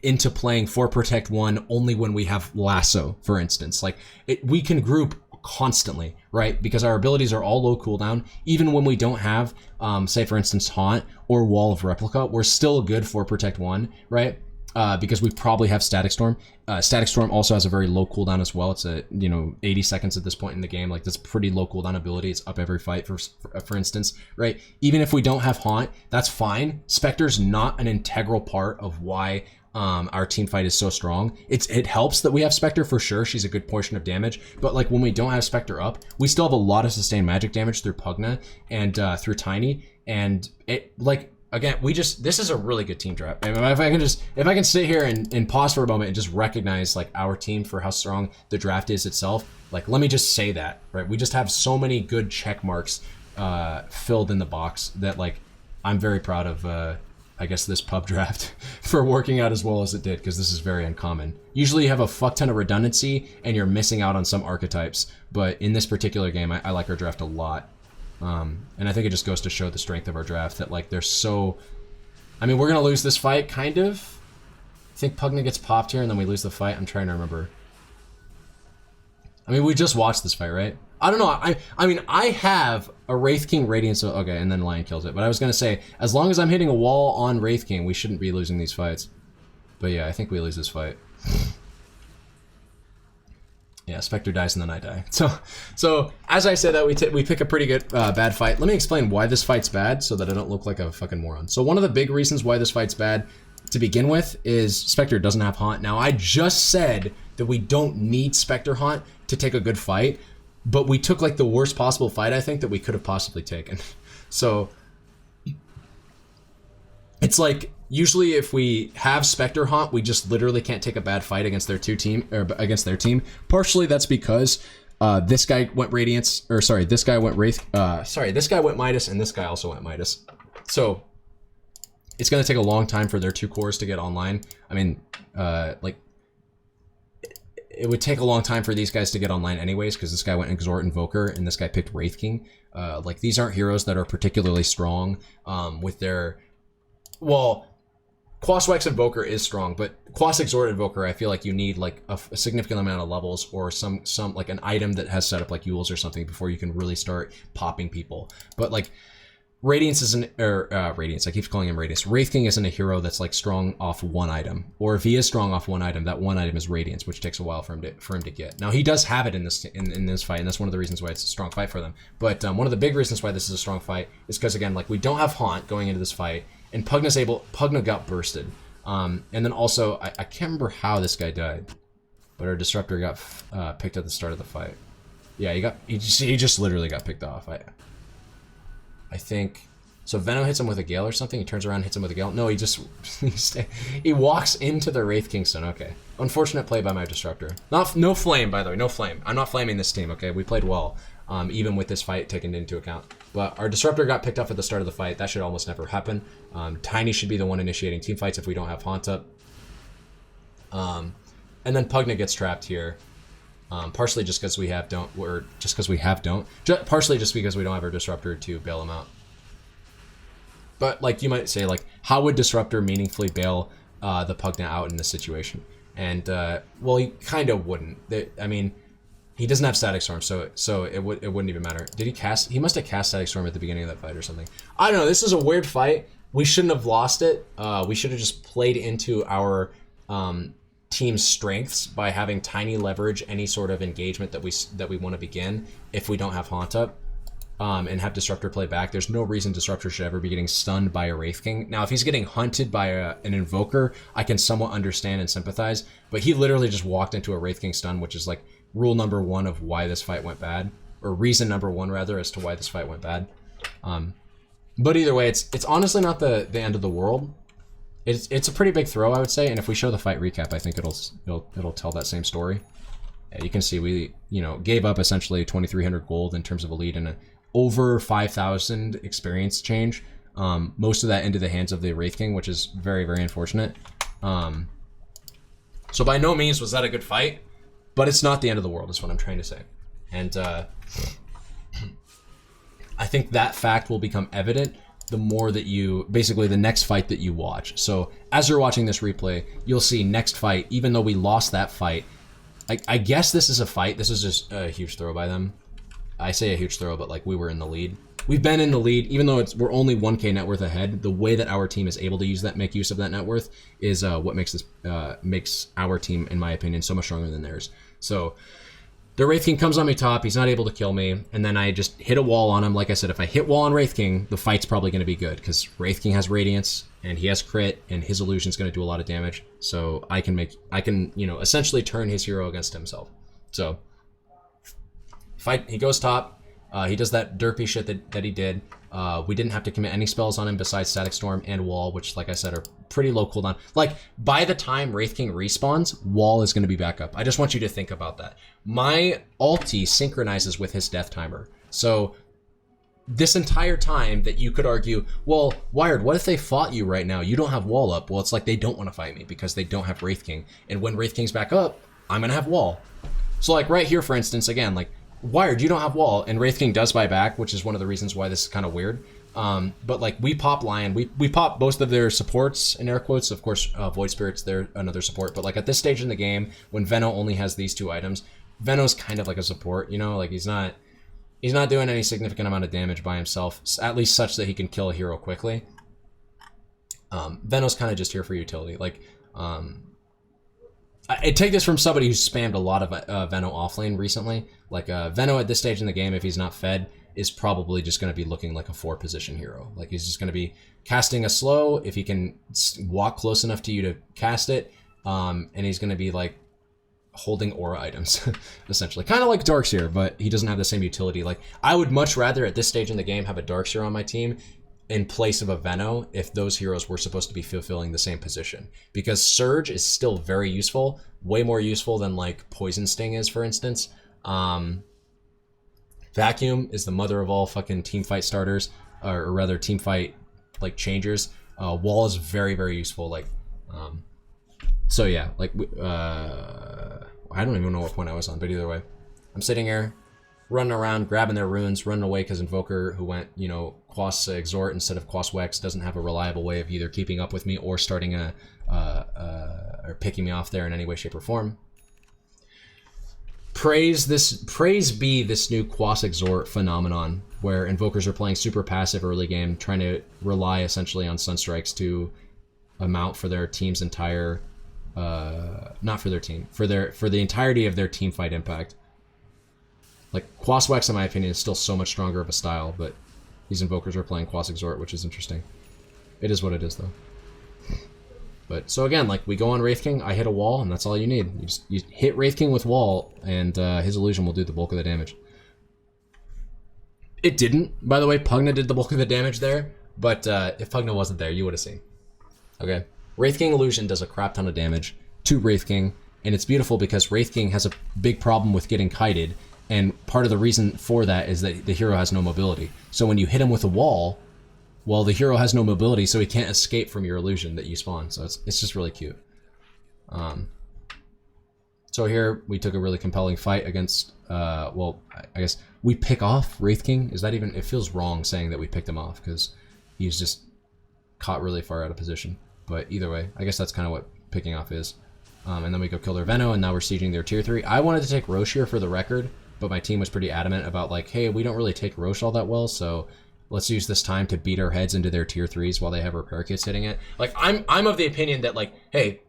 into playing 4 protect 1 only when we have lasso, for instance. Like we can group constantly, right? Because our abilities are all low cooldown. Even when we don't have, say for instance, Haunt or Wall of Replica, we're still a good 4 protect 1, right? Because we probably have Static Storm. Static Storm also has a very low cooldown as well. It's 80 seconds at this point in the game. Like that's pretty low cooldown ability. It's up every fight for instance, right? Even if we don't have Haunt, that's fine. Spectre's not an integral part of why our team fight is so strong. It helps that we have Spectre for sure. She's a good portion of damage, but like when we don't have Spectre up, we still have a lot of sustained magic damage through Pugna and through Tiny, and it like. Again, this is a really good team draft. If I can sit here and pause for a moment and just recognize like our team for how strong the draft is itself, like let me just say that, right? We just have so many good check marks filled in the box that like I'm very proud of I guess this pub draft for working out as well as it did, because this is very uncommon. Usually you have a fuck ton of redundancy and you're missing out on some archetypes, but in this particular game I like our draft a lot. And I think it just goes to show the strength of our draft that like there's so, I mean, we're going to lose this fight kind of. I think Pugna gets popped here and then we lose the fight. I'm trying to remember. I mean, we just watched this fight, right? I don't know. I mean, I have a Wraith King Radiance. Okay. And then Lion kills it. But I was going to say, as long as I'm hitting a wall on Wraith King, we shouldn't be losing these fights. But yeah, I think we lose this fight. Yeah, Spectre dies and then I die. So as I say that, we pick a pretty good bad fight. Let me explain why this fight's bad so that I don't look like a fucking moron. So one of the big reasons why this fight's bad to begin with is Spectre doesn't have Haunt. Now I just said that we don't need Spectre Haunt to take a good fight, but we took like the worst possible fight I think that we could have possibly taken. So it's like usually if we have Spectre Haunt, we just literally can't take a bad fight against their against their team. Partially that's because this guy went Radiance, or sorry, this guy went Wraith. This guy went Midas, and this guy also went Midas. So it's gonna take a long time for their 2 cores to get online. I mean, like it would take a long time for these guys to get online anyways, because this guy went Exhort Invoker and this guy picked Wraith King. Like these aren't heroes that are particularly strong with their, well, Quaswex Invoker is strong, but Quas Exhort Invoker, I feel like you need like a significant amount of levels or some like an item that has set up like Yules or something before you can really start popping people. But like Radiance isn't, Radiance, I keep calling him Radiance. Wraith King isn't a hero that's like strong off one item, or if he is strong off one item, that one item is Radiance, which takes a while for him to get. Now he does have it in this fight, and that's one of the reasons why it's a strong fight for them. But one of the big reasons why this is a strong fight is because again, like we don't have Haunt going into this fight. And Pugna got bursted. And then also, I can't remember how this guy died, but our Disruptor got picked at the start of the fight. Yeah, he just literally got picked off. I think, so Venom hits him with a Gale or something, he turns around and hits him with a Gale. No, he walks into the Wraith Kingston, okay. Unfortunate play by my Disruptor. No flame, by the way, no flame. I'm not flaming this team, okay? We played well, even with this fight taken into account. But our Disruptor got picked up at the start of the fight. That should almost never happen. Tiny should be the one initiating team fights if we don't have Haunt up. And then Pugna gets trapped here. Partially just because we have don't. Partially just because we don't have our Disruptor to bail him out. But like you might say, like how would Disruptor meaningfully bail the Pugna out in this situation? And well, he kind of wouldn't. I mean, he doesn't have Static Storm, so it wouldn't even matter. Did he cast? He must have cast Static Storm at the beginning of that fight or something. I don't know. This is a weird fight. We shouldn't have lost it. We should have just played into our team's strengths by having Tiny leverage any sort of engagement that we want to begin if we don't have Haunt up. and have Disruptor play back, there's no reason Disruptor should ever be getting stunned by a Wraith King. Now, if he's getting hunted by an Invoker, I can somewhat understand and sympathize, but he literally just walked into a Wraith King stun, which is like rule number one of why this fight went bad, or reason number one, rather, as to why this fight went bad. But either way, it's honestly not the end of the world. It's a pretty big throw, I would say, and if we show the fight recap, I think it'll tell that same story. Yeah, you can see we gave up essentially 2,300 gold in terms of a lead and a over 5,000 experience change. Most of that into the hands of the Wraith King, which is very, very unfortunate. So by no means was that a good fight, but it's not the end of the world, is what I'm trying to say. And I think that fact will become evident the more that basically the next fight that you watch. So as you're watching this replay, you'll see next fight, even though we lost that fight, I guess this is a fight. This is just a huge throw by them. I say a huge throw, but like we were in the lead. We've been in the lead, even though we're only 1K net worth ahead. The way that our team is able to make use of that net worth is what makes our team, in my opinion, so much stronger than theirs. So the Wraith King comes on me top. He's not able to kill me, and then I just hit a wall on him. Like I said, if I hit wall on Wraith King, the fight's probably going to be good because Wraith King has Radiance and he has crit, and his illusion's going to do a lot of damage. So I can essentially turn his hero against himself. So fight. He goes top. He does that derpy shit that he did. We didn't have to commit any spells on him besides Static Storm and Wall, which, like I said, are pretty low cooldown. Like, by the time Wraith King respawns, Wall is going to be back up. I just want you to think about that. My ulti synchronizes with his death timer. So this entire time that you could argue, well, Wired, what if they fought you right now? You don't have Wall up. Well, it's like they don't want to fight me because they don't have Wraith King. And when Wraith King's back up, I'm going to have Wall. So, like, right here, for instance, again, like, Wired, you don't have Wall, and Wraith King does buy back, which is one of the reasons why this is kind of weird. But like we pop Lion, we pop most of their supports in air quotes. Of course, Void Spirit's they're another support. But like at this stage in the game, when Veno only has these two items, Veno's kind of like a support. Like he's not doing any significant amount of damage by himself, at least such that he can kill a hero quickly. Veno's kind of just here for utility. Like I take this from somebody who's spammed a lot of Veno offlane recently. Like Veno at this stage in the game, if he's not fed, is probably just going to be looking like a 4-position hero. Like he's just going to be casting a slow if he can walk close enough to you to cast it, and he's going to be like holding aura items, essentially. Kind of like Darkseer, but he doesn't have the same utility. Like I would much rather at this stage in the game have a Darkseer on my team in place of a Veno if those heroes were supposed to be fulfilling the same position. Because Surge is still very useful, way more useful than like Poison Sting is, for instance. Vacuum is the mother of all fucking teamfight starters, or rather teamfight like changers. Wall is very, very useful. Like, so yeah, like, I don't even know what point I was on, but either way, I'm sitting here running around, grabbing their runes, running away because Invoker, who went, Quas Exhort instead of Quas Wex, doesn't have a reliable way of either keeping up with me or starting or picking me off there in any way, shape, or form. Praise be this new Quas Exhort phenomenon, where Invokers are playing super passive early game, trying to rely essentially on Sunstrikes to amount for their team's entire, not for their team, for the entirety of their team fight impact. Like, Quas Wex, in my opinion, is still so much stronger of a style, but these Invokers are playing Quas Exhort, which is interesting. It is what it is, though. But, so again, like, we go on Wraith King, I hit a wall, and that's all you need. You hit Wraith King with wall, and his illusion will do the bulk of the damage. It didn't, by the way. Pugna did the bulk of the damage there, but if Pugna wasn't there, you would have seen. Okay? Wraith King illusion does a crap ton of damage to Wraith King, and it's beautiful because Wraith King has a big problem with getting kited, and part of the reason for that is that the hero has no mobility. So when you hit him with a wall, well, the hero has no mobility, so he can't escape from your illusion that you spawn. So it's just really cute. So here we took a really compelling fight against, well, I guess we pick off Wraith King. Is that even, it feels wrong saying that we picked him off because he's just caught really far out of position. But either way, I guess that's kind of what picking off is. And then we go kill their Veno, and now we're sieging their tier 3. I wanted to take Roche here for the record, but my team was pretty adamant about like, hey, we don't really take Roche all that well, so let's use this time to beat our heads into their tier 3s while they have repair kits hitting it. Like, I'm of the opinion that, like, hey,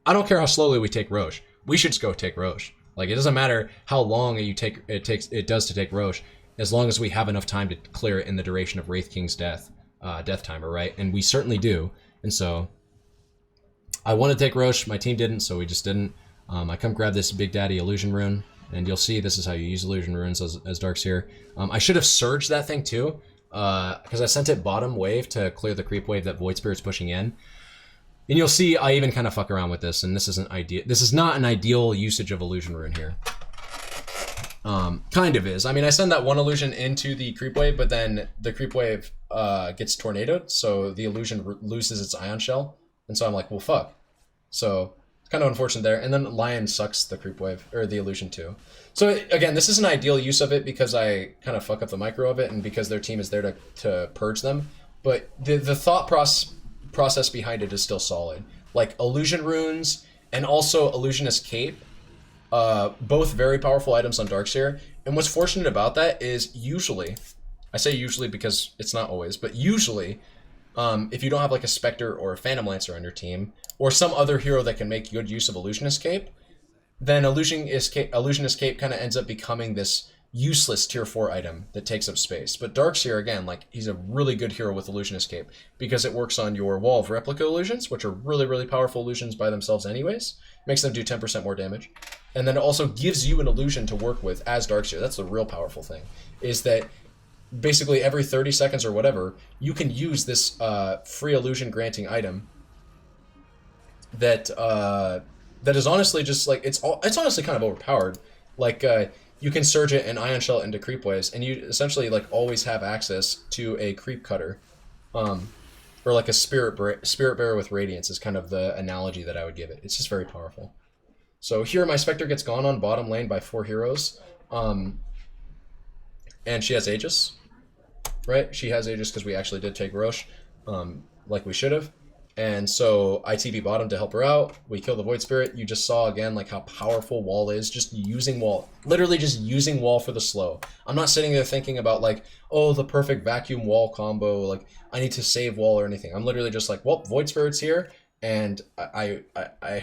I don't care how slowly we take Roche. We should just go take Roche. Like, it doesn't matter how long it does to take Roche. as long as we have enough time to clear it in the duration of Wraith King's death timer, right? And we certainly do. And so I want to take Roche. My team didn't, so we just didn't. I come grab this Big Daddy Illusion Rune, and you'll see this is how you use Illusion Runes as Darkseer. I should have surged that thing too, because I sent it bottom wave to clear the creep wave that Void Spirit's pushing in. And you'll see I even kind of fuck around with this, and this isn't ideal. This is not an ideal usage of Illusion Rune here. Kind of is. I mean, I send that one illusion into the creep wave, but then the creep wave gets tornadoed, so the illusion loses its ion shell. And so I'm like, well, fuck. So it's kind of unfortunate there. And then Lion sucks the creep wave, or the illusion too. So again, this is an ideal use of it because I kind of fuck up the micro of it, and because their team is there to purge them. But the thought process behind it is still solid. Like Illusion Runes and also Illusionist Cape, both very powerful items on Darkseer. And what's fortunate about that is usually, I say usually because it's not always, but usually, if you don't have like a Spectre or a Phantom Lancer on your team, or some other hero that can make good use of Illusionist Cape, then Illusionist Cape kind of ends up becoming this useless tier 4 item that takes up space. But Darkseer, again, like he's a really good hero with Illusionist Cape because it works on your Wall of Replica illusions, which are really, really powerful illusions by themselves anyways. Makes them do 10% more damage. And then it also gives you an illusion to work with as Darkseer. That's the real powerful thing, is that basically every 30 seconds or whatever, you can use this free illusion granting item that that is honestly just like, it's honestly kind of overpowered. Like, you can surge it and ion shell into creep waves, and you essentially like always have access to a creep cutter, or like a spirit bearer with radiance is kind of the analogy that I would give it. It's just very powerful. So here my Spectre gets gone on bottom lane by 4 heroes, and she has Aegis, right? She has Aegis because we actually did take Roche, like we should have. And so I TP bottom to help her out. We kill the Void Spirit. You just saw again like how powerful Wall is. Just using Wall. Literally just using Wall for the slow. I'm not sitting there thinking about like, oh, the perfect vacuum Wall combo. Like I need to save Wall or anything. I'm literally just like, well, Void Spirit's here. And I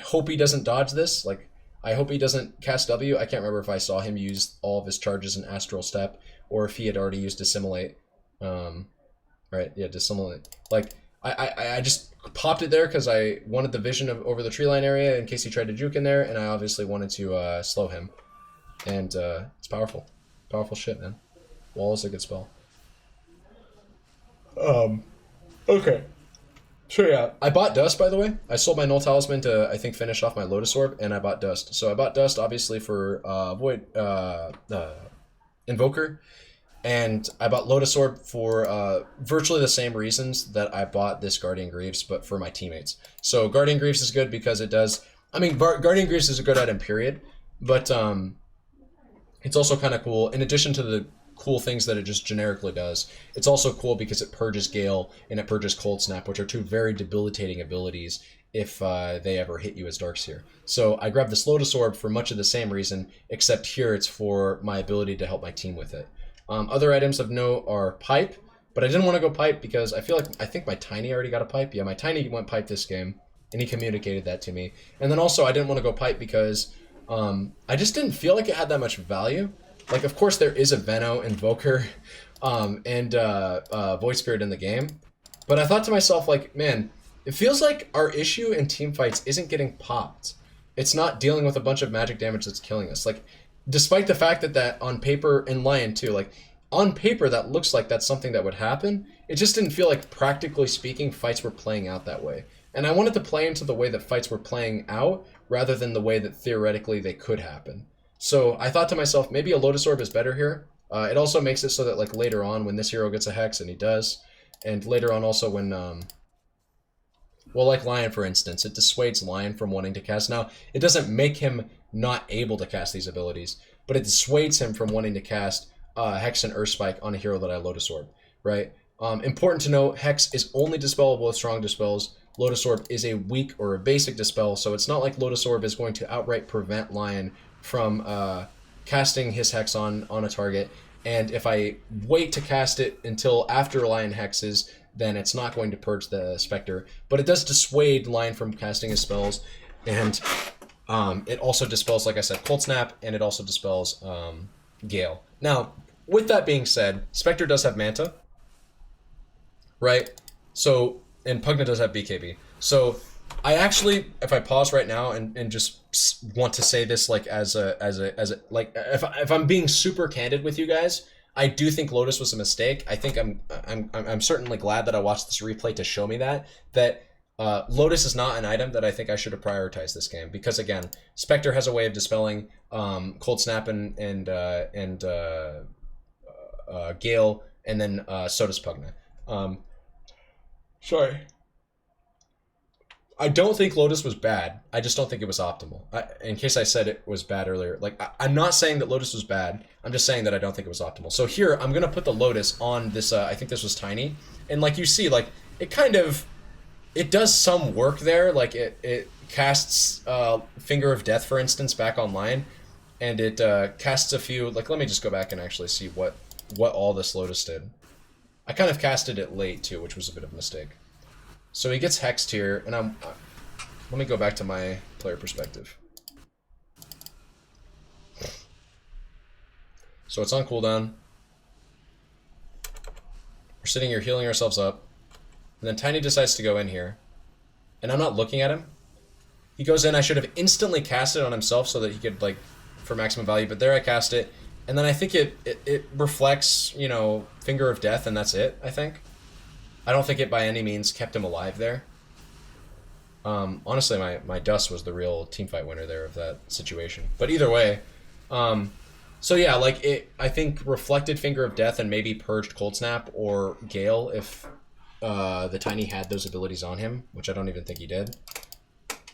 hope he doesn't dodge this. Like I hope he doesn't cast W. I can't remember if I saw him use all of his charges in Astral Step or if he had already used Dissimulate. Right, yeah, Dissimulate. Like I just popped it there because I wanted the vision of over the tree line area in case he tried to juke in there, and I obviously wanted to slow him. And it's powerful. Powerful shit, man. Wall is a good spell. Okay. So yeah, I bought Dust, by the way. I sold my Null Talisman to, I think, finish off my Lotus Orb, and I bought Dust. So I bought Dust, obviously, for Void Invoker. And I bought Lotus Orb for virtually the same reasons that I bought this Guardian Greaves, but for my teammates. So Guardian Greaves is good because it does... I mean, Guardian Greaves is a good item, period. But it's also kind of cool. In addition to the cool things that it just generically does, it's also cool because it purges Gale and it purges Cold Snap, which are 2 very debilitating abilities if they ever hit you as Darkseer. So I grabbed this Lotus Orb for much of the same reason, except here it's for my ability to help my team with it. Other items of note are Pipe, but I didn't want to go Pipe because I think my Tiny already got a Pipe. Yeah, my Tiny went Pipe this game, and he communicated that to me. And then also I didn't want to go Pipe because I just didn't feel like it had that much value. Like, of course there is a Veno, Invoker, and Void Spirit in the game, but I thought to myself, like, man, it feels like our issue in team fights isn't getting popped. It's not dealing with a bunch of magic damage that's killing us. Like, despite the fact that on paper, in Lion too, like, on paper that looks like that's something that would happen, it just didn't feel like, practically speaking, fights were playing out that way. And I wanted to play into the way that fights were playing out, rather than the way that theoretically they could happen. So I thought to myself, maybe a Lotus Orb is better here. It also makes it so that, like, later on, when this hero gets a Hex, and he does, and later on also when, well, like Lion, for instance, it dissuades Lion from wanting to cast. Now, it doesn't make him not able to cast these abilities, but it dissuades him from wanting to cast Hex and Earth Spike on a hero that I Lotus Orb, right? Important to note, Hex is only dispellable with strong dispels. Lotus Orb is a weak or a basic dispel, so it's not like Lotus Orb is going to outright prevent Lion from casting his Hex on a target, and if I wait to cast it until after Lion hexes, then it's not going to purge the Spectre, but it does dissuade Lion from casting his spells, and it also dispels, like I said, Cold Snap, and it also dispels Gale. Now, with that being said, Spectre does have Manta, right? So, and Pugna does have BKB. So, I actually, if I pause right now and just want to say this like as a like if I'm being super candid with you guys, I do think Lotus was a mistake. I think I'm certainly glad that I watched this replay to show me that Lotus is not an item that I think I should have prioritized this game, because again, Spectre has a way of dispelling Cold Snap and Gale, and then so does Pugna. Sorry. I don't think Lotus was bad. I just don't think it was optimal. In case I said it was bad earlier, like I'm not saying that Lotus was bad. I'm just saying that I don't think it was optimal. So here, I'm gonna put the Lotus on this. I think this was Tiny, and like you see, like it does some work there. Like it casts Finger of Death, for instance, back online, and it casts a few. Like, let me just go back and actually see what all this Lotus did. I kind of casted it late too, which was a bit of a mistake. So he gets hexed here, and let me go back to my player perspective. So it's on cooldown. We're sitting here healing ourselves up, and then Tiny decides to go in here, and I'm not looking at him. He goes in. I should have instantly cast it on himself so that he could, like, for maximum value, but there I cast it, and then I think it reflects, you know, Finger of Death, and that's it, I think. I don't think it by any means kept him alive there. Honestly, my Dust was the real teamfight winner there of that situation. But either way, so yeah, like I think reflected Finger of Death and maybe purged Cold Snap or Gale if the Tiny had those abilities on him, which I don't even think he did.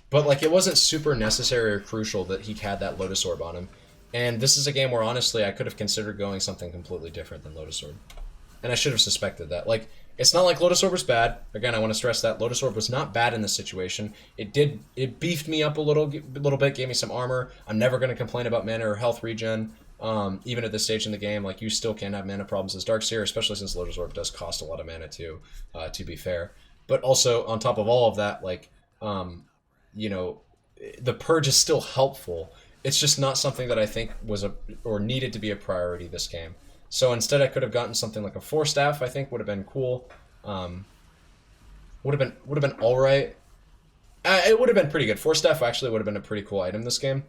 But like it wasn't super necessary or crucial that he had that Lotus Orb on him. And this is a game where honestly I could have considered going something completely different than Lotus Orb. And I should have suspected that. Like, it's not like Lotus Orb was bad. Again, I want to stress that Lotus Orb was not bad in this situation. It beefed me up a little bit, gave me some armor. I'm never going to complain about mana or health regen. Even at this stage in the game, like, you still can have mana problems as Darkseer, especially since Lotus Orb does cost a lot of mana too, to be fair. But also, on top of all of that, like, you know, the purge is still helpful. It's just not something that I think was or needed to be a priority this game. So instead, I could have gotten something like a Force Staff. I think would have been cool. Would have been all right. It would have been pretty good. Force Staff actually would have been a pretty cool item this game.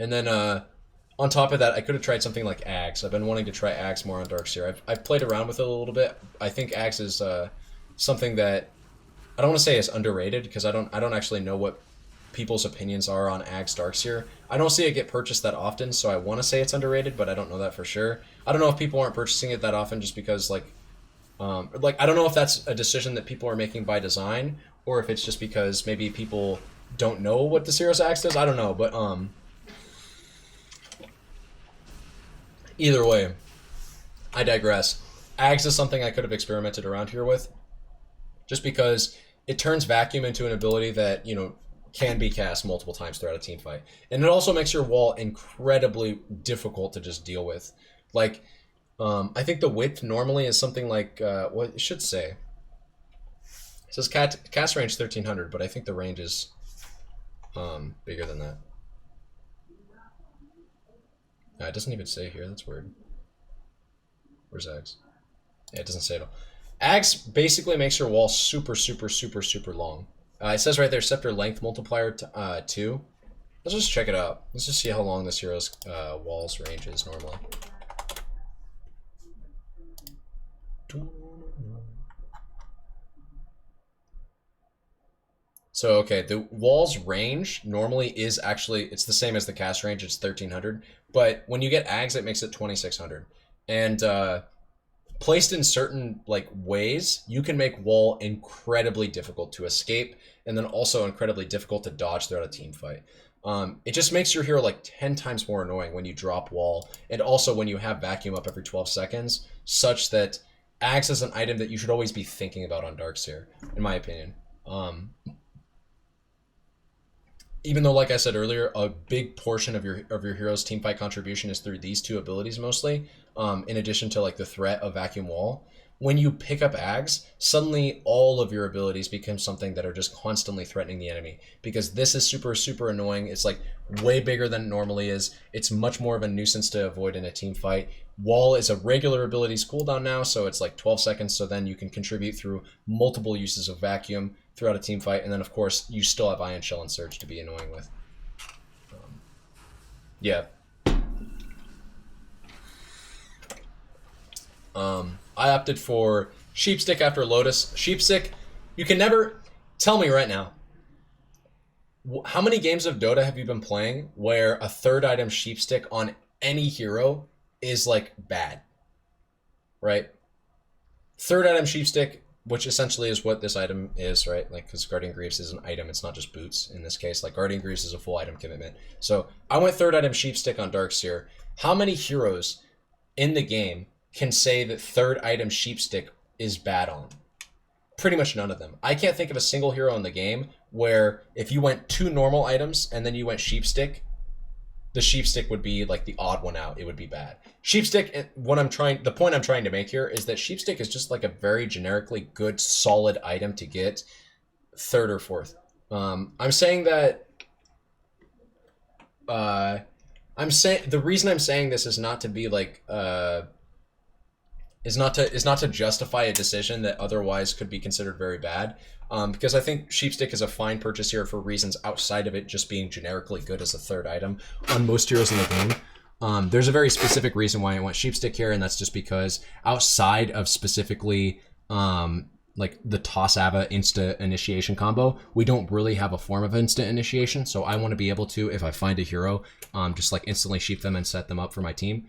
And then on top of that, I could have tried something like Axe. I've been wanting to try Axe more on Darkseer. I've played around with it a little bit. I think Axe is something that I don't want to say is underrated, because I don't actually know what people's opinions are on Axe Darkseer. I don't see it get purchased that often, so I want to say it's underrated, but I don't know that for sure. I don't know if people aren't purchasing it that often just because, like I don't know if that's a decision that people are making by design, or if it's just because maybe people don't know what the Seer's Axe does. I don't know, but either way, I digress. Axe is something I could have experimented around here with, just because it turns Vacuum into an ability that, you know, can be cast multiple times throughout a team fight. And it also makes your wall incredibly difficult to just deal with. Like, I think the width normally is something like, what it should say. It says cast range 1300, but I think the range is bigger than that. It doesn't even say here, that's weird. Where's Axe? Yeah, it doesn't say it all. Axe basically makes your wall super, super, super, super long. It says right there, Scepter Length Multiplier 2. Let's just check it out. Let's just see how long this hero's wall's range is normally. So, okay, the wall's range normally is actually, it's the same as the cast range, it's 1300. But when you get Ags, it makes it 2600. And placed in certain like ways, you can make wall incredibly difficult to escape, and then also incredibly difficult to dodge throughout a team fight. It just makes your hero like 10 times more annoying when you drop wall, and also when you have vacuum up every 12 seconds, such that Axe is an item that you should always be thinking about on Darkseer, in my opinion. Even though, like I said earlier, a big portion of your hero's teamfight contribution is through these two abilities mostly, in addition to like the threat of Vacuum Wall. when you pick up Ags, suddenly all of your abilities become something that are just constantly threatening the enemy, because this is super, super annoying. It's like way bigger than it normally is. It's much more of a nuisance to avoid in a team fight. Wall is a regular abilities cooldown now, so it's like 12 seconds, so then you can contribute through multiple uses of vacuum throughout a team fight, and then of course you still have Ion Shell and Surge to be annoying with. Yeah. I opted for Sheepstick after Lotus. Sheepstick, you can never... Tell me right now, how many games of Dota have you been playing where a third item Sheepstick on any hero is, like, bad? Right? Third item Sheepstick, which essentially is what this item is, right? Like, because Guardian Greaves is an item, it's not just boots in this case. Like, Guardian Greaves is a full item commitment. So, I went third item Sheepstick on Darkseer. How many heroes in the game can say that third item Sheepstick is bad on? Pretty much none of them. I can't think of a single hero in the game where if you went 2 normal items and then you went Sheepstick, the Sheepstick would be like the odd one out. It would be bad. Sheepstick, the point I'm trying to make here is that Sheepstick is just like a very generically good, solid item to get third or fourth. I'm saying that the reason I'm saying this is not to be like is not to justify a decision that otherwise could be considered very bad, because I think Sheepstick is a fine purchase here for reasons outside of it just being generically good as a third item on most heroes in the game. There's a very specific reason why I want Sheepstick here, and that's just because outside of specifically like the Toss Ava Insta Initiation combo, we don't really have a form of instant initiation, so I want to be able to, if I find a hero, just like instantly sheep them and set them up for my team.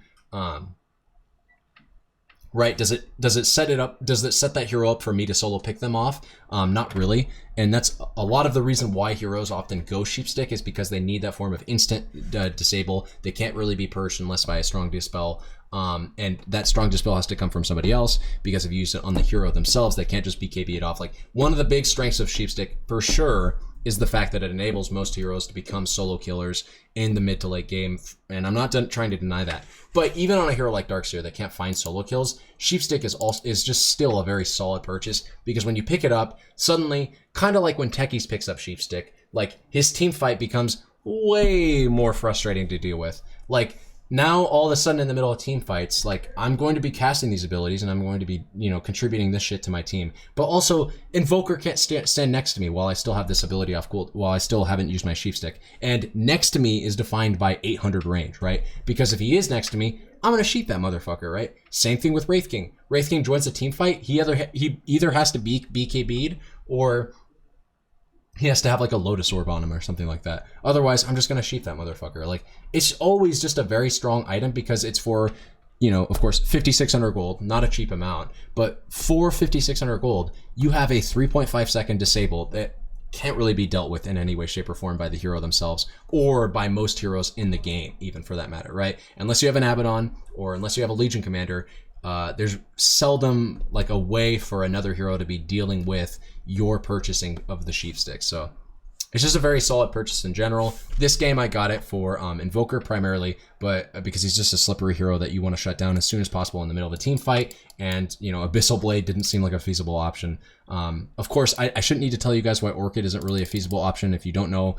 Right? Does it set it up? Does it set that hero up for me to solo pick them off? Not really. And that's a lot of the reason why heroes often go Sheepstick, is because they need that form of instant disable. They can't really be purged unless by a strong dispel. And that strong dispel has to come from somebody else, because if you use it on the hero themselves, they can't just BKB it off. Like, one of the big strengths of Sheepstick for sure is the fact that it enables most heroes to become solo killers in the mid to late game, and I'm not trying to deny that. But even on a hero like Darkseer that can't find solo kills, Sheepstick is just still a very solid purchase, because when you pick it up, suddenly, kind of like when Techies picks up Sheepstick, like, his team fight becomes way more frustrating to deal with. Like, now all of a sudden in the middle of team fights, like, I'm going to be casting these abilities and I'm going to be, contributing this shit to my team. But also, Invoker can't stand next to me while I still have this ability off cooldown, while I still haven't used my Sheepstick. And next to me is defined by 800 range, right? Because if he is next to me, I'm going to sheep that motherfucker, right? Same thing with Wraith King. Wraith King joins a team fight, he either has to be BKB'd, or he has to have like a Lotus Orb on him or something like that. Otherwise, I'm just going to sheep that motherfucker. Like, it's always just a very strong item, because it's for, of course, 5,600 gold, not a cheap amount. But for 5,600 gold, you have a 3.5 second disable that can't really be dealt with in any way, shape, or form by the hero themselves, or by most heroes in the game, even for that matter, right? Unless you have an Abaddon, or unless you have a Legion Commander, there's seldom like a way for another hero to be dealing with your purchasing of the Sheepstick. So it's just a very solid purchase in general. This game I got it for Invoker primarily, but because he's just a slippery hero that you want to shut down as soon as possible in the middle of a team fight. And, Abyssal Blade didn't seem like a feasible option. Of course, I shouldn't need to tell you guys why Orchid isn't really a feasible option. If you don't know,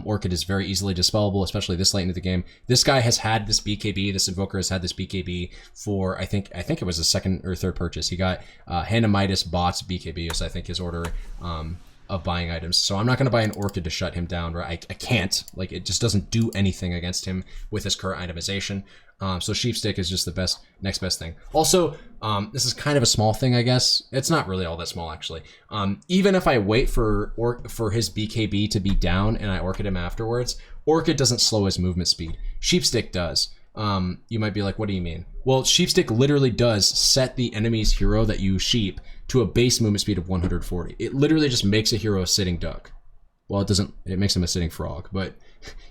Orchid is very easily dispellable, especially this late into the game. This guy has had this BKB, this Invoker has had this BKB for, I think it was a second or third purchase. He got Hand of Midas, Bots, BKB is I think his order of buying items. So I'm not going to buy an Orchid to shut him down, right? I can't. Like, it just doesn't do anything against him with his current itemization. So Sheepstick is just the next best thing. Also, this is kind of a small thing, I guess. It's not really all that small, actually. Even if I wait for his BKB to be down and I Orchid him afterwards, Orchid doesn't slow his movement speed. Sheepstick does. You might be like, what do you mean? Well, Sheepstick literally does set the enemy's hero that you sheep to a base movement speed of 140. It literally just makes a hero a sitting duck. Well, it makes him a sitting frog. But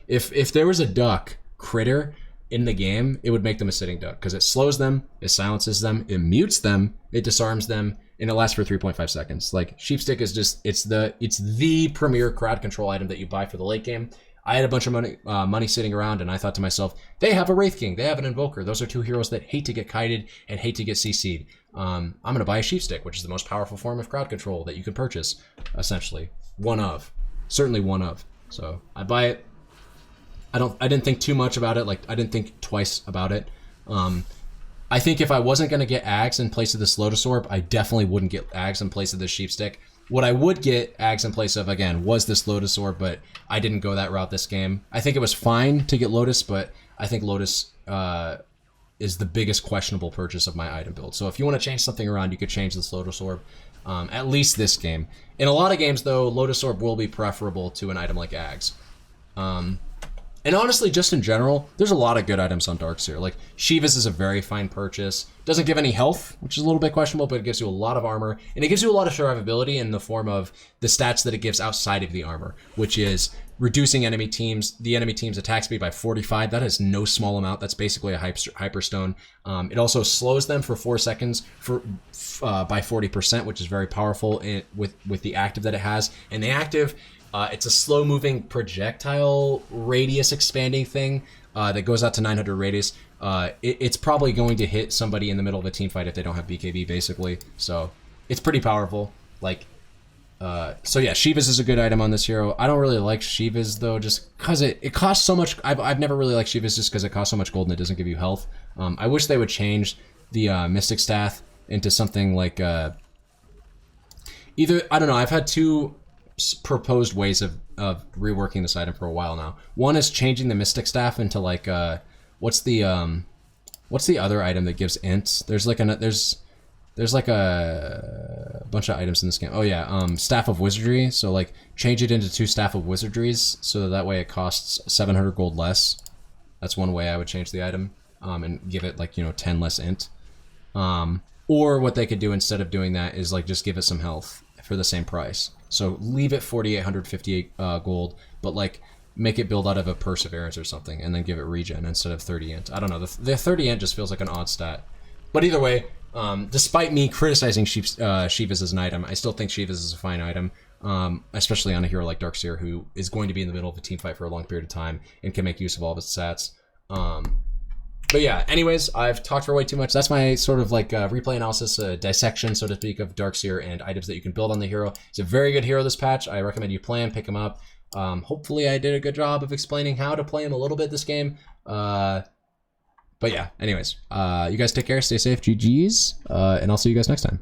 if there was a duck critter in the game, it would make them a sitting duck, because it slows them, it silences them, it mutes them, it disarms them, and it lasts for 3.5 seconds. Like, Sheepstick is just, it's the premier crowd control item that you buy for the late game. I had a bunch of money sitting around, and I thought to myself, they have a Wraith King, they have an Invoker. Those are two heroes that hate to get kited and hate to get CC'd. I'm going to buy a Sheep Stick, which is the most powerful form of crowd control that you can purchase, essentially. Certainly one of. So I buy it. I didn't think too much about it. Like, I didn't think twice about it. I think if I wasn't going to get Ags in place of this Lotus Orb, I definitely wouldn't get Ags in place of this Sheep Stick. What I would get Ags in place of, again, was this Lotus Orb, but I didn't go that route this game. I think it was fine to get Lotus, but I think Lotus is the biggest questionable purchase of my item build. So if you want to change something around, you could change this Lotus Orb, at least this game. In a lot of games, though, Lotus Orb will be preferable to an item like Ags. And honestly, just in general, there's a lot of good items on Darkseer. Like, Shivas is a very fine purchase. Doesn't give any health, which is a little bit questionable, but it gives you a lot of armor. And it gives you a lot of survivability in the form of the stats that it gives outside of the armor, which is reducing the enemy team's attack speed by 45. That is no small amount. That's basically a hyperstone. It also slows them for 4 seconds by 40%, which is very powerful with the active that it has. And the active... it's a slow-moving projectile radius expanding thing that goes out to 900 radius. It's probably going to hit somebody in the middle of a team fight if they don't have BKB, basically. So it's pretty powerful. Like, so yeah, Shivas is a good item on this hero. I don't really like Shivas though, just because it costs so much. I've never really liked Shivas just because it costs so much gold and it doesn't give you health. I wish they would change the Mystic Staff into something like either, I don't know. I've had two proposed ways of reworking this item for a while now. One is changing the Mystic Staff into like what's the other item that gives int? There's like a bunch of items in this game. Oh yeah, Staff of Wizardry. So like change it into 2 Staff of Wizardries so that way it costs 700 gold less. That's one way I would change the item and give it like 10 less int. Or what they could do instead of doing that is like just give it some health for the same price. So leave it 4,858 gold, but like make it build out of a Perseverance or something, and then give it regen instead of 30 int. I don't know. The 30 int just feels like an odd stat. But either way, despite me criticizing Shivas as an item, I still think Shivas is a fine item, especially on a hero like Darkseer, who is going to be in the middle of a team fight for a long period of time and can make use of all of its stats. But yeah, anyways, I've talked for way too much. That's my sort of like replay analysis, dissection, so to speak, of Darkseer and items that you can build on the hero. It's a very good hero this patch. I recommend you play him, pick him up. Hopefully I did a good job of explaining how to play him a little bit this game. But yeah, anyways, you guys take care, stay safe, GG's, and I'll see you guys next time.